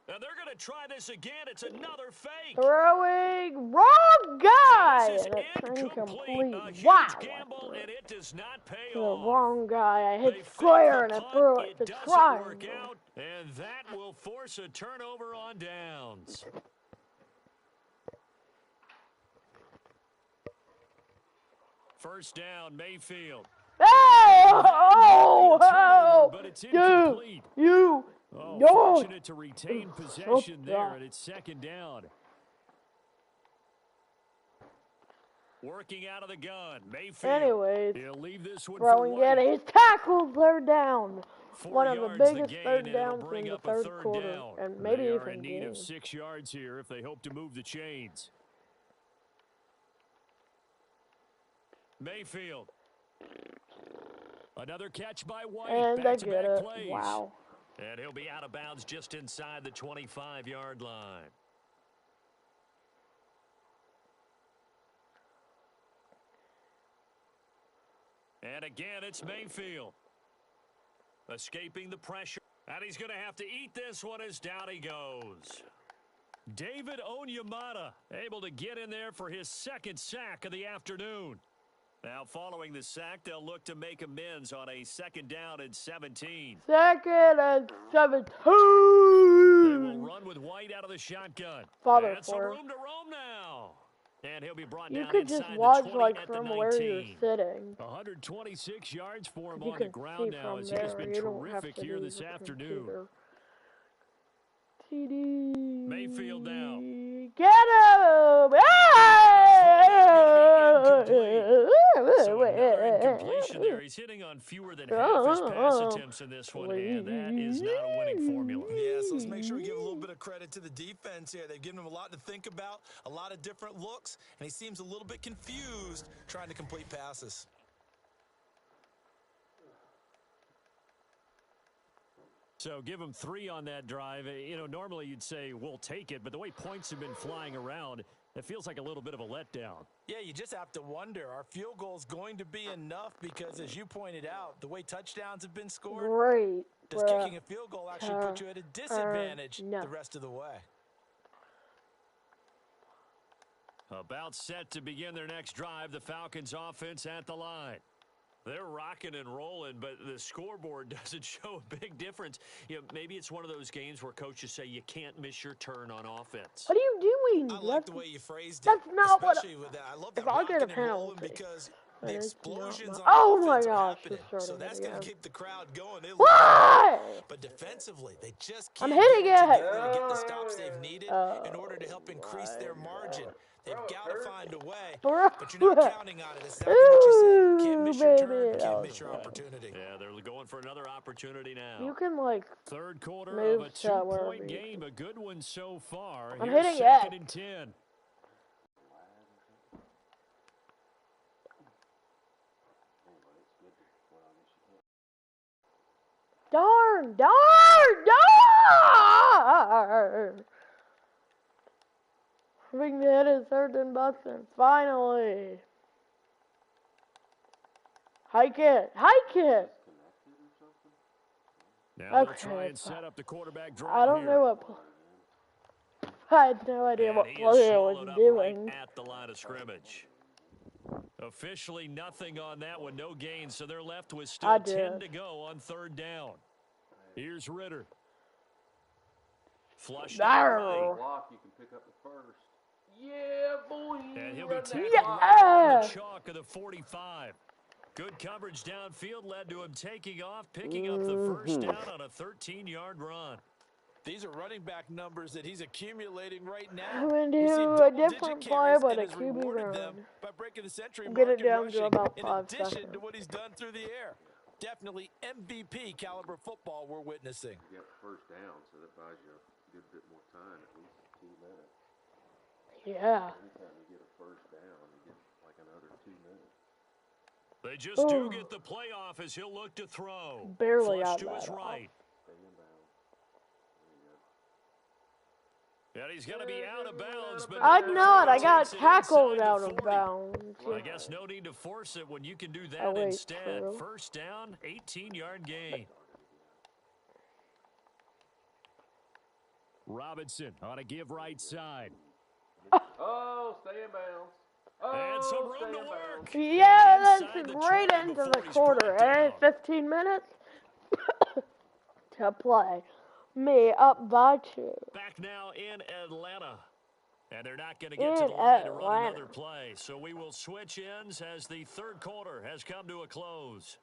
And they're going to try this again. It's another fake. Throwing wrong guy. And it's incomplete. Wow. Gamble, and it does not pay the off. Wrong guy. I hit square and I threw it to triangle. And that will force a turnover on downs. First down, Mayfield. But it's incomplete. Fortunate to retain possession there, and it's 2nd down. Working out of the gun, Mayfield. Anyways, he'll leave this one throwing it. His tackles, third down. One of the biggest third downs in the third quarter, and maybe even in need of 6 yards here if they hope to move the chains. Mayfield. Another catch by White. And they get it. Plays. Wow. And he'll be out of bounds just inside the 25-yard line. And again, it's Mayfield. Escaping the pressure. And he's going to have to eat this one as down he goes. David Onyemata able to get in there for his 2nd sack of the afternoon. Now, following the sack, they'll look to make amends on a 2nd down and 17. 2nd and 17. They will run with White out of the shotgun. And some room to roam now. And he'll be brought down you could just watch like from where you're sitting. 126 yards for him on the ground now as he's been terrific here this afternoon. TD. Mayfield now. Get him! So another incompletion there. He's hitting on fewer than half his pass attempts in this one, and that is not a winning formula. Yeah, so let's make sure we give a little bit of credit to the defense here. They've given him a lot to think about, a lot of different looks, and he seems a little bit confused trying to complete passes. So give him 3 on that drive. You know, normally you'd say, we'll take it, but the way points have been flying around, it feels like a little bit of a letdown. Yeah, you just have to wonder, are field goals going to be enough? Because as you pointed out, the way touchdowns have been scored, does kicking a field goal actually put you at a disadvantage the rest of the way? About set to begin their next drive, the Falcons offense at the line. They're rocking and rolling, but the scoreboard doesn't show a big difference. You know, maybe it's one of those games where coaches say you can't miss your turn on offense. What are you doing? I like the way you phrased it. That's not especially with that. I love that I'll get a rocking and penalty. rolling because The explosions on Oh my offense are gosh, happening, so that's going to keep the crowd going. They love Why? it. But defensively, they just I'm can't hitting get it it. together to get the stops they've needed in order to help increase their margin. They've got to find a way, but you're not counting on it. It's exactly what you said. Can't miss your turn, can't miss your opportunity. Yeah, they're going for another opportunity now. You can, like, third quarter move of a to wherever two-point you game, a good one so far. I'm Here's hitting second it. and 10. Darn! Having to hit his third and busting. Finally. Hike it. Now they'll try and set up the quarterback draw. I don't know what. I had no idea what play I was doing. Right at the line of scrimmage. Officially nothing on that one. No gain, so they're left with still 10 to go on third down. Here's Ritter. Flushed right. Block, you can pick up the first. Yeah, boy. And he'll be tackled right on the chalk of the 45. Good coverage downfield led to him taking off, picking up the first down on a 13-yard run. These are running back numbers that he's accumulating right now. I'm going to do a different play, but a QB run. By breaking the century Get it mark down rushing, to about in 5 addition seconds. to what he's done through the air. Definitely MVP caliber football we're witnessing. You get first down, so that buys you a good bit more time, at least 2 minutes. Yeah. Anytime you get a first down, you get like another 2 minutes. They just do get the playoff as he'll look to throw. Barely Flush out to his that right. And he's going to be out of bounds. But I'm not. I got tackled out of bounds. Well, I guess no need to force it when you can do that instead. True. First down, 18-yard gain. Robinson on a give right side. Oh, stay in bounds. Oh, and some room to work. Yeah, that's a great end to the quarter. And 15 minutes to play. Me up by 2. Back now in Atlanta. And they're not going to get to the line to run another play. So we will switch ends as the third quarter has come to a close.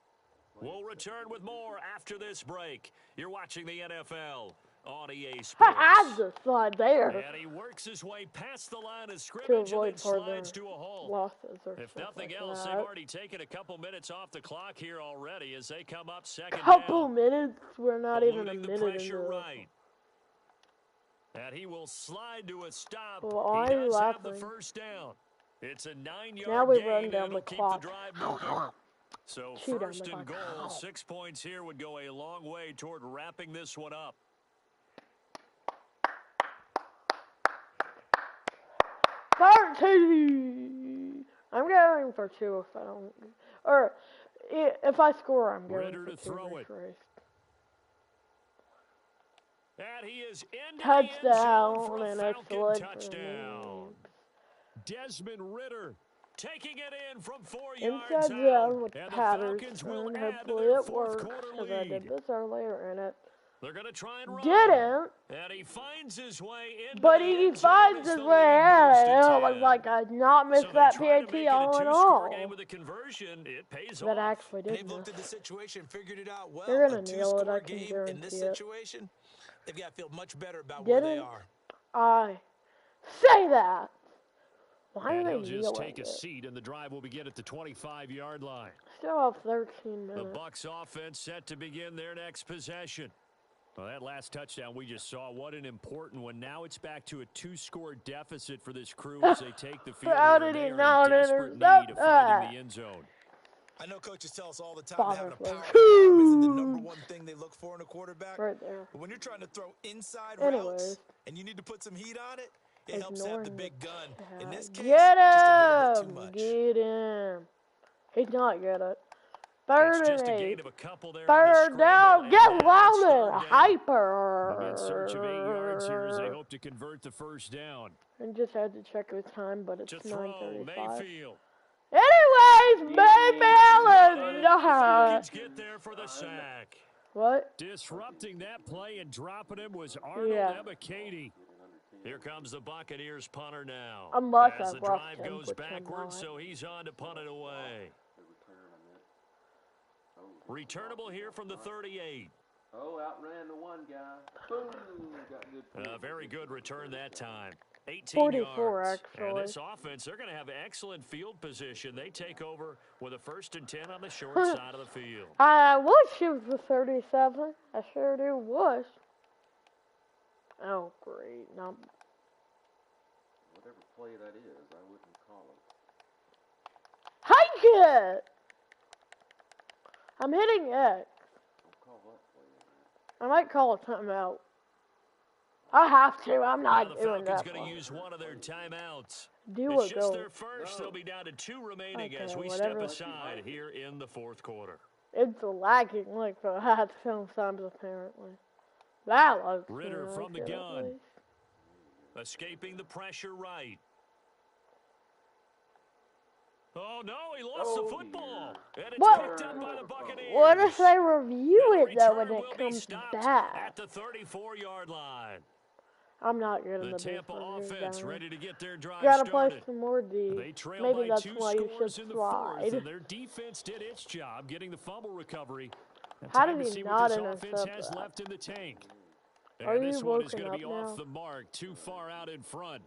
We'll return with more after this break. You're watching the NFL on EA Sports. I just slide there. And he works his way past the line of scrimmage and then slides to a halt. Losses or if nothing else, they've already taken a couple minutes off the clock here already as they come up second couple down. minutes? We're not even a minute the pressure into right. And he will slide to a stop. Well, he does have the first down. It's a 9-yard now we gain. run down the Keep clock. The drive moving. So first and goal, 6 points here would go a long way toward wrapping this one up. 13. I'm going for 2 if I don't, or if I score, I'm going Ritter for to 2. throw it. And he is in Touchdown and a touchdown. Desmond Ritter taking it in from 4 yards inside zone with and Patterson. Hopefully it works because I did this earlier in it. They're going to try and run. Didn't. And he finds his way in. But he finds his way in. It was like I not missed that PAT all in all. Game with a conversion, it pays that off. actually did. They've looked at the situation, figured it out well. They're going to nail it, I can game guarantee in this it. situation, they've got to feel much better about where they are. I say that. Why and are he'll they just take a it? seat, and the drive will begin at the 25-yard line. Still have 13 minutes. The Bucs offense set to begin their next possession. Well, that last touchdown we just saw, what an important one. Now it's back to a 2-score deficit for this crew as they take the field. How did he not intercept that? The end zone. I know coaches tell us all the time having a power arm isn't the number one thing they look for in a quarterback. Right there. But when you're trying to throw inside routes and you need to put some heat on it, it helps to have the big gun. In this case, get him! just a little bit too much. Get him. He's not good at it. Third and 8. Third down. Get Wildman. Hyper. In search of 8 yards here as they hope to convert the first down. And just had to check his time, but it's 9:35. Anyways, Mayfield Get there for the sack. What? Disrupting that play and dropping him was Arnold Ebiketie. Here comes the Buccaneers punter now. Unless as I've the drive lost him, goes backwards, so he's on to punt it away. Returnable here from the 38. Oh, outran the one guy. Boom. Got good. Very good return that time. 18 44, yards. actually. And this offense, they're going to have excellent field position. They take over with a 1st and 10 on the short side of the field. I wish it was the 37. I sure do wish. Oh, great. No. Whatever play that is, I wouldn't call it. Hike it! I'm hitting X. Don't call that play. I might call a timeout. I have to. I'm not now doing that. The Falcons going to use one of their timeouts. Do it's it, just go. their first. They'll be down to 2 remaining Okay, as we whatever. step aside here in the 4th quarter. It's lagging like the hat sometimes, apparently. That looks Ritter like from the it, gun. Escaping the pressure right. Oh, no, he lost the football. And it's picked up by the Buccaneers. What if they review it, though, when it comes back? At the 34-yard line. I'm not getting the the Tampa offense ready to get their drive Gotta started. play some more D. They trail Maybe by that's 2 why you should scores in the slide. 4th, and their defense did its job getting the fumble recovery. How Time did to he see not what this intercept offense has that? left in the tank. Are And you this one is woken going to be up off now? the mark, too far out in front.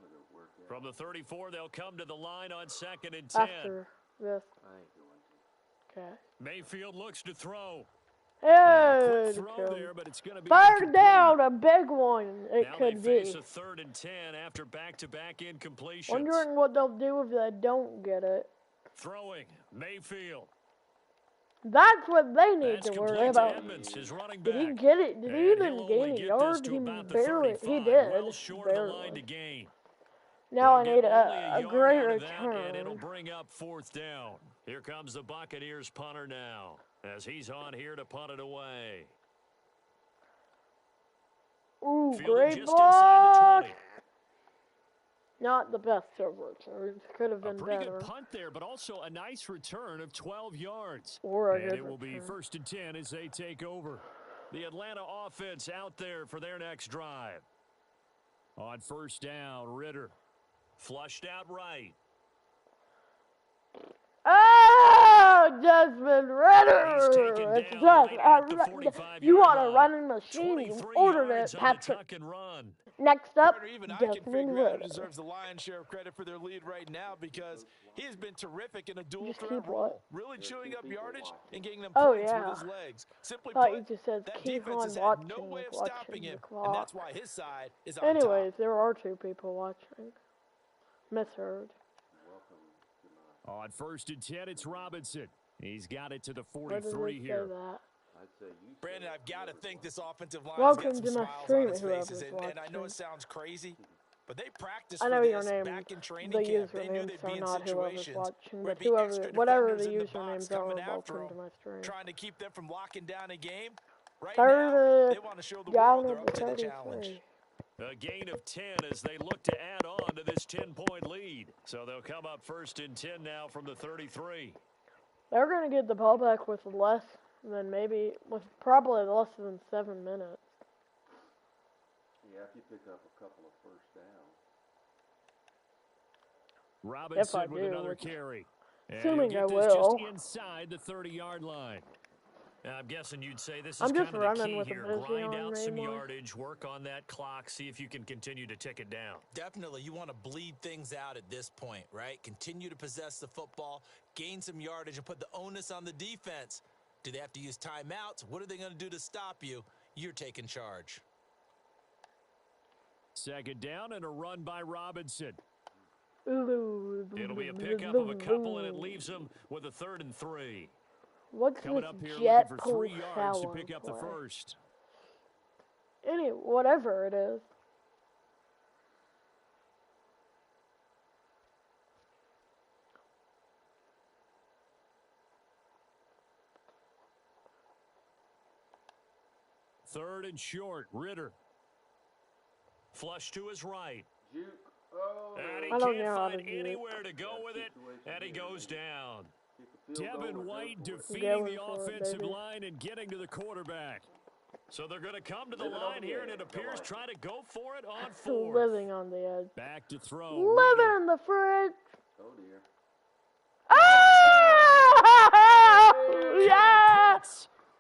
From the 34, they'll come to the line on 2nd and 10. After this. Okay. Mayfield looks to throw. Good. There, but it's going to be Fire down, a big one. It now could they be. face a 3rd and 10 after back-to-back incompletions. Wondering what they'll do if they don't get it. Throwing, Mayfield. That's what they need to worry about. Edmonds, his running Did he back. get it? Did he even he'll gain only a get yard? this to He about the barely. 35, He did. well short of the line to Barely. gain. Now I They'll need get only a yard great out of that, and it'll return. bring up 4th down. Here comes the Buccaneers punter now, as he's on here to punt it away. Ooh, Fielded great just inside the block. 20. Not the best of returns. Could have A been pretty better. good punt there, but also a nice return of 12 yards. Or a And good it will be return. 1st and 10 as they take over. The Atlanta offense out there for their next drive. On 1st down, Ritter. Flushed out right. Oh, Desmond Ritter! He's taken It's down just, right at the 45-yard you want a line. running machine? You 23 ordered yards it, on the Patrick. tuck and run. Next up, Even I can Desmond figure out who Ritter. deserves the lion's share of credit for their lead right now because he has been terrific in a dual Just threat keep role, what? really chewing up yardage and getting them Oh, points yeah. with his legs. Simply Thought put, you just said that keep defense on has had watching, no way of watching stopping the him, clock. and that's why his side is on Anyways, top. there are 2 people watching. Misheard. On 1st and 10, it's Robinson. He's got it to the Where did 43 they say here. that? I'd say you. Brandon, I've got to think this offensive line Welcome has got to some my smiles stream, on its whoever's faces, and I know watching. it sounds crazy, but they practiced I know for your this name. back in training The camp. They knew usernames they'd are be in not whoever's situations watching, where but it'd be whoever, extra whatever the defenders in the box usernames are, coming after welcome them, to my stream. trying to keep them from locking down a game. Right Third now, they want to show the world they're down up at to the 33. challenge. A gain of 10 as they look to add on to this 10-point lead. So they'll come up 1st and 10 now from the 33. They're going to get the ball back with less than probably less than 7 minutes. Yeah, if you pick up a couple of 1st downs. Robinson with another carry. Assuming I this will. just inside the 30-yard line. Now, I'm guessing you'd say this is I'm kind just of the running key with a here. busy Grind on out some anymore. yardage, work on that clock, see if you can continue to tick it down. Definitely, you want to bleed things out at this point, right? Continue to possess the football, gain some yardage, and put the onus on the defense. Do they have to use timeouts? What are they going to do to stop you? You're taking charge. 2nd down and a run by Robinson. Ooh. It'll be a pickup of a couple, and it leaves them with a 3rd and 3. What's Coming up this here jet looking for pull 3 yards to Fallon pick up the play? 1st. Whatever it is. Third and short, Ritter. Flush to his right. Juke. Oh. And he I don't can't know how to find do it. anywhere to go with it, and he goes down. Kick a field goal Devin or go White for it. defeating Going the for it, offensive baby. line and getting to the quarterback. So they're going to come to the Living on line the here, and edge. it appears Go on. trying to go for it on 4th. Living on the edge. Back to throw. Living Ritter. in the fridge. Oh dear. Oh! Yeah!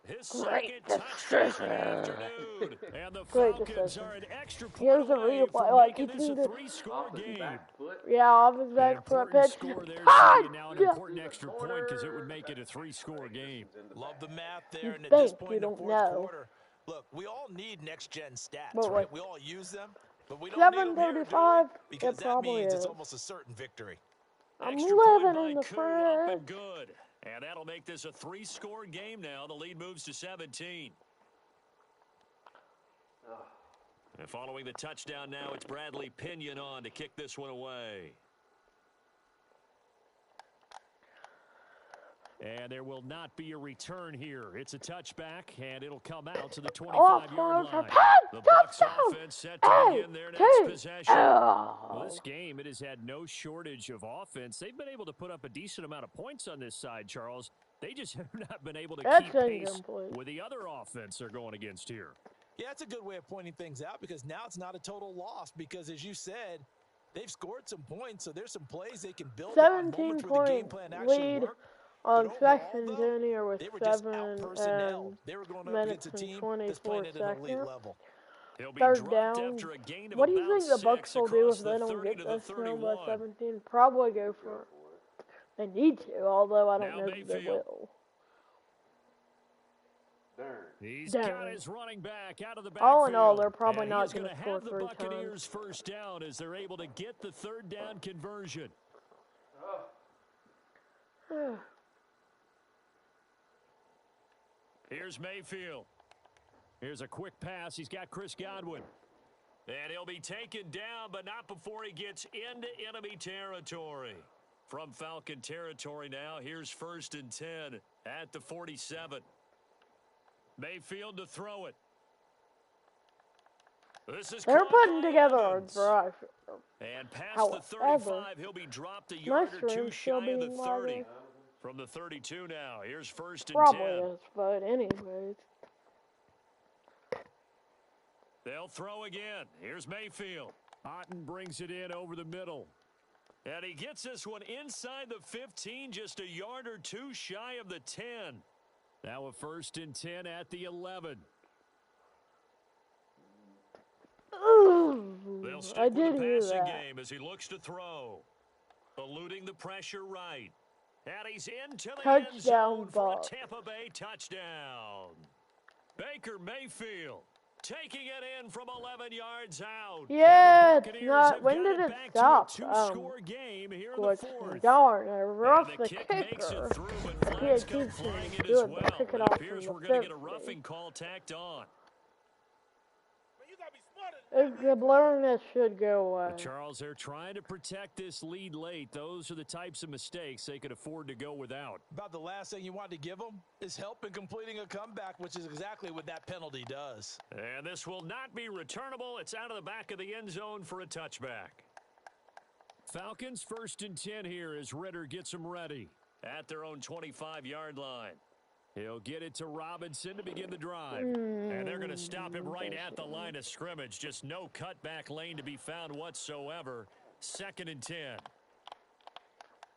His Great second touchdown of the decision. afternoon. And the Great Falcons decision. are an extra point Here's a away replay. from Like, making this a three-score Off his game. back foot. Yeah, off his An back foot important pitch. score there, Ah! City, and now an important extra point because it would make it a three-score game. Love the math there, You and at this think, point you in the don't fourth know. quarter, look, we all need next-gen stats, But right? wait. We all use them, but we don't need them here, do we? 7:35. Because It that probably means is. it's almost a certain victory. I'm Extra point living by in the Koo, up and fridge. good. And that'll make this a three-score game now. The lead moves to 17. And following the touchdown now, it's Bradley Pinion on to kick this one away. And there will not be a return here. It's a touchback, and it'll come out to the 25-yard line. The Bucs offense set to begin their next possession. Well, this game, it has had no shortage of offense. They've been able to put up a decent amount of points on this side, Charles. They just have not been able to keep pace with the other offense they're going against here. Yeah, that's a good way of pointing things out because now it's not a total loss because, as you said, they've scored some points, so there's some plays they can build on, moments where the game plan actually worked. On second though, in here with they were just 7 out-personnelled. They were going up against a team that's playing at an elite level. Third down. What do you think the Bucs will do if they don't get this down by 17? Probably go for it. They need to, although I don't know if they will. He's got his running back out of the backfield. All in all, they're probably not going to score have the 3 Buccaneers times. first down as they're able to get the third down conversion. Here's Mayfield. Here's a quick pass. He's got Chris Godwin. And he'll be taken down, but not before he gets into enemy territory. From Falcon territory now, here's 1st and 10 at the 47. Mayfield to throw it. They're putting together a drive. And past the 35, he'll be dropped a yard or two shy of the 30. From the 32 now, here's 1st and 10. Probably is, but anyways. They'll throw again. Here's Mayfield. Otten brings it in over the middle. And he gets this one inside the 15, just a yard or two shy of the 10. Now a 1st and 10 at the 11. They'll stick with the passing game as he looks to throw. Eluding the pressure right. And he's into the end zone for a Tampa Bay touchdown. Baker Mayfield taking it in from 11 yards out. Yeah, it's not. When did it stop? Darn, I roughed the kicker. Yeah, it keeps doing good, but pick it off from the 50. Call tacked on. The blurriness should go away. Charles, they're trying to protect this lead late. Those are the types of mistakes they could afford to go without. About the last thing you want to give them is help in completing a comeback, which is exactly what that penalty does. And this will not be returnable. It's out of the back of the end zone for a touchback. Falcons 1st and 10 here as Ritter gets them ready at their own 25-yard line. He'll get it to Robinson to begin the drive. And they're going to stop him right at the line of scrimmage. Just no cutback lane to be found whatsoever. 2nd and 10.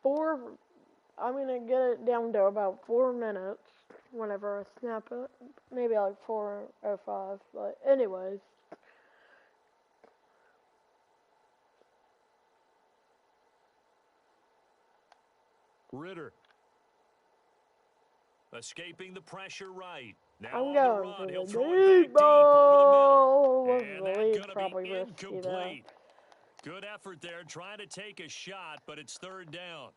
I'm going to get it down to about 4 minutes whenever I snap it. Maybe like 4:05. But anyways. Ritter. Escaping the pressure right. Now I'm on going the run. for He'll the throw it deep back ball. deep over the middle. And that's going to be incomplete. Good effort there trying to take a shot, but it's 3rd down.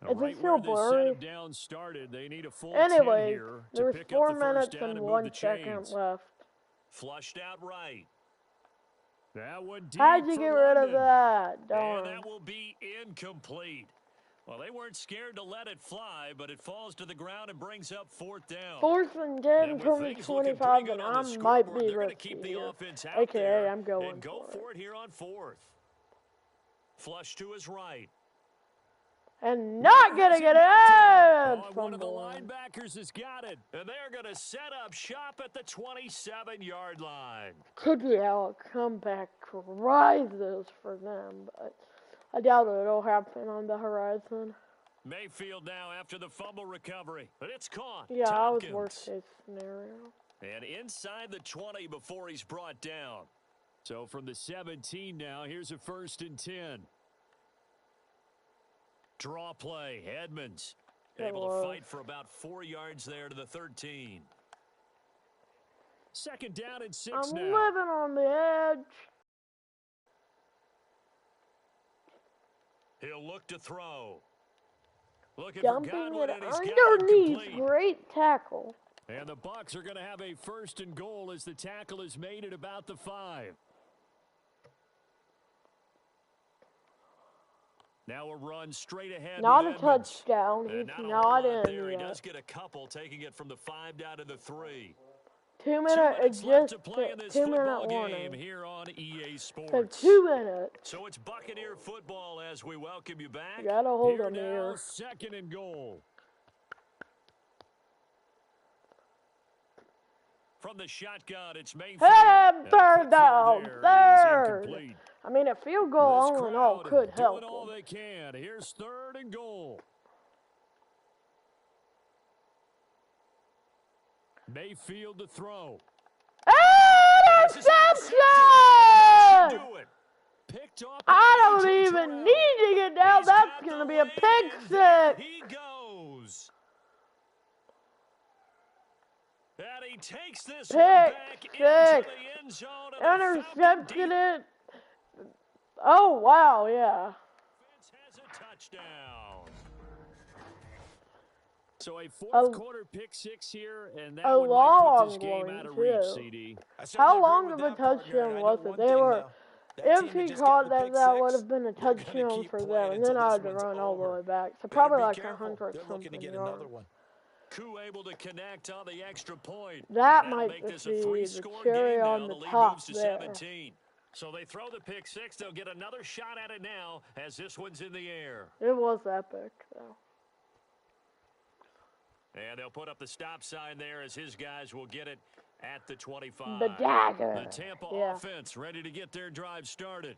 Is it still blurry? Down started, they need a full anyway, 10 here there's to 4 minutes and 1 second left. Flushed out right. That one deep. How'd you get rid of that? Darn. And that will be incomplete. Well, they weren't scared to let it fly, but it falls to the ground and brings up 4th down. 4th and 10 from the 25, and I might be risky here. AKA, I'm going and go for it here on 4th. Flush to his right. And not gonna get it. One of the linebackers has got it, and they're going to set up shop at the 27-yard line. Could be how a comeback rises for them, but I doubt it'll happen on the horizon. Mayfield now after the fumble recovery. But it's caught. Yeah, Tompkins. that was worst case scenario. And inside the 20 before he's brought down. So from the 17 now, here's a 1st and 10. Draw play. Edmonds able to fight for about 4 yards there to the 13. 2nd down and 6 I'm now. living on the edge. He'll look to throw. Looking Dumping for Godwin, it and he's got it underneath. complete. Great tackle. And the Bucs are going to have a 1st and goal as the tackle is made at about the 5. Now a run straight ahead. Not a with Edmonds. touchdown. And He's not a not whole lot in there. He yet. does get a couple, taking it from the 5 down to the 3. 2 minutes, left to just play in this 2 football minute game warning. here on EA Sports. So 2 minutes. So it's Buccaneer football as we welcome you back. You gotta hold here him now, here. 2nd and goal. From the shotgun, it's Mayfield. And third down. There, Third. incomplete. I mean, a field goal This all in all crowd could help doing all him. they can. Here's 3rd and goal. Mayfield to throw. Interception! Picked off. I don't even need to get down. That's going to be a pick six. He goes. And he takes this one back into the end zone. Intercepted it. Oh, wow, yeah. Has a touchdown. So a 4th quarter pick 6 here, and that one might put this game out of reach, CD. How long of a touchdown was it? They were, if he caught that, that would have been a touchdown for them, and then I had to run all the way back. So probably like 100-something yards. Koo able to connect on the extra point. That might just be the cherry on the top there. 17. So they throw the pick 6. They'll get another shot at it now as this one's in the air. It was epic, though. And they'll put up the stop sign there as his guys will get it at the 25. The dagger. The Tampa offense ready to get their drive started.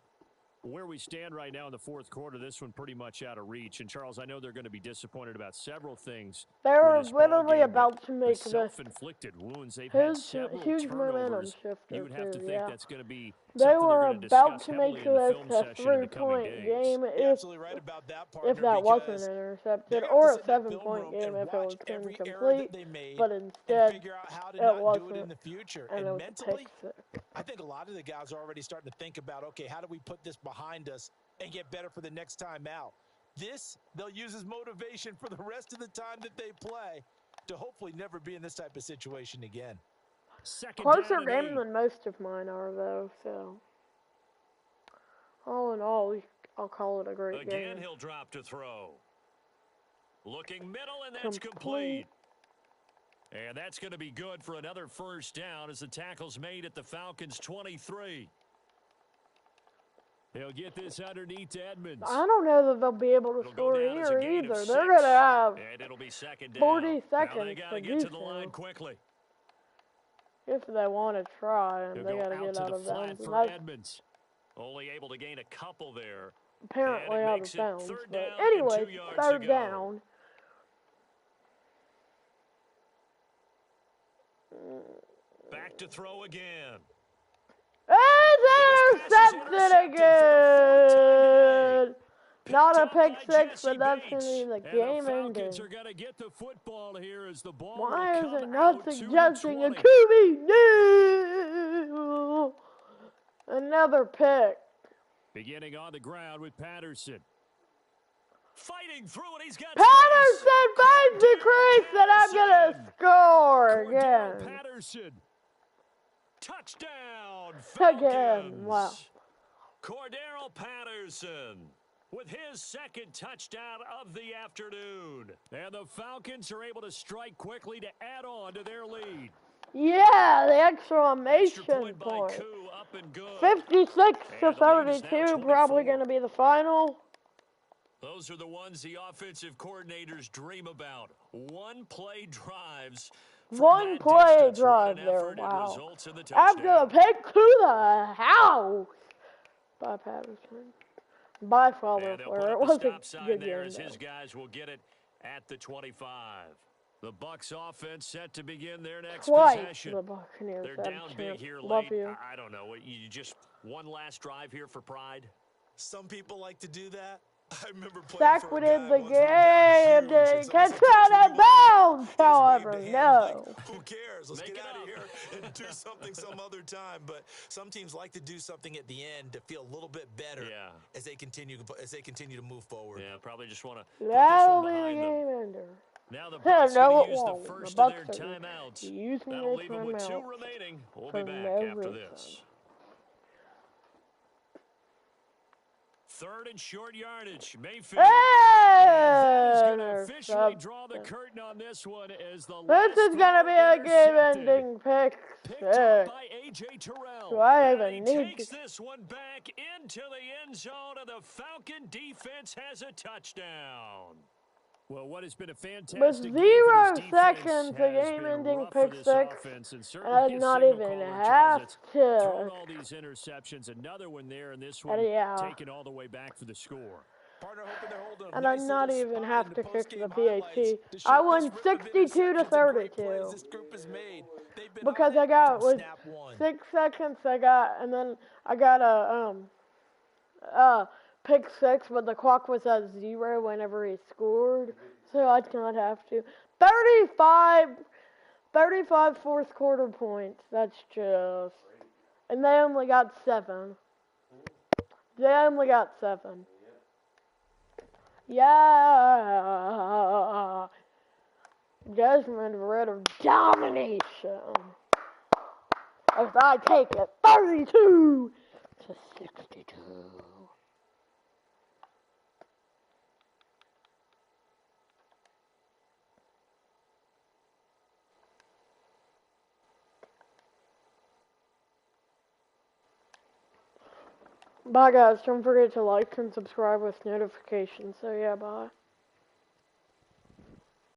Where we stand right now in the 4th quarter, this one pretty much out of reach. And, Charles, I know they're going to be disappointed about several things. They were literally about to make the self-inflicted wounds. They've had several huge momentum turnovers. shifter. You would have to think that's going to be they were about to make this a 3-point game if that wasn't intercepted, or a 7-point game if it was incomplete. But instead, it wasn't, and it was a pick six. I think a lot of the guys are already starting to think about, okay, how do we put this behind us and get better for the next time out? This, they'll use as motivation for the rest of the time that they play to hopefully never be in this type of situation again. Closer game than most of mine are, though, so all in all, I'll call it a great game. Again, he'll drop to throw. Looking middle, and that's complete. And that's going to be good for another 1st down as the tackle's made at the Falcons' 23. He'll get this underneath to Edmonds. I don't know that they'll be able to score here either. They're going to have and it'll be 2nd down. 40 seconds now they gotta to get do to the line quickly. If they want to try, and they got to get out of bounds. Edmonds. Only able to gain a couple there. Apparently out of bounds. But anyway, 3rd down. Back to throw again. It's intercepted again. Not a pick six, but that's going to be the game ending. Why is it not suggesting a QB? No! Another pick. Beginning on the ground with Patterson. Fighting through it, he's got Patterson finds the crease, and I'm going to score again. Patterson. Touchdown, Falcons. Again, wow. Cordero Patterson with his 2nd touchdown of the afternoon. And the Falcons are able to strike quickly to add on to their lead. Yeah, the exclamation point. 56-32, probably going to be the final. Those are the ones the offensive coordinators dream about. One-play drives. One play drive there, wow. After the pick to the house by Patterson. By Father And they'll Flare. put It up the was a stop sign good there game, as his though. guys will get it at the 25. The Bucs offense set to begin their next Twice possession. the Buccaneers They're had down a big chance. here Love late. you. I don't know. You just one last drive here for pride? Some people like to do that. I remember playing Sack for a within guy the once. We were down game. huge, and They somebody catch said, "Coach, out what do of you want bounds, to do?" Just waved however, a hand like, no. who cares? Let's Make get it out of up. here and do something some other time. But some teams like to do something at the end to feel a little bit better as they continue to move forward. Yeah, probably just want to put this That'll one be the behind them. game ender. Now the No, Bucs going to it use the won't. The first of their Bucks are timeouts. using That'll their leave them with 2 timeout remaining. We'll for be back no after reason. this. Third and short yardage. Mayfield. That is going to officially draw the curtain on this one as the This is going to be a game-ending pick picked up six. by A.J. Terrell. Do I And even he need takes this one back into the end zone, and the Falcon defense has a touchdown. Well, what has been a fantastic with game 0 for this seconds, defense a has game-ending been pick rough for this six, offense, and and certainly a not signal even caller tells have us to. throwing all these interceptions, another one there, and this one taken all the way back for the score. Partner, hoping they're holding a And nice I not little even spot have in to the kick the post-game PAT. highlights to I show won this rip of 62 to interceptions and great 32. plays this group has made. They've been Because on I it got from with snap one. 6 seconds and then I got a pick six, but the clock was at 0 whenever he scored, so I did not have to. 35 fourth quarter points. That's just, and they only got 7. Yeah. Desmond Ritter domination. As I take it 32 to 62. Bye guys, don't forget to like and subscribe with notifications. So yeah, bye.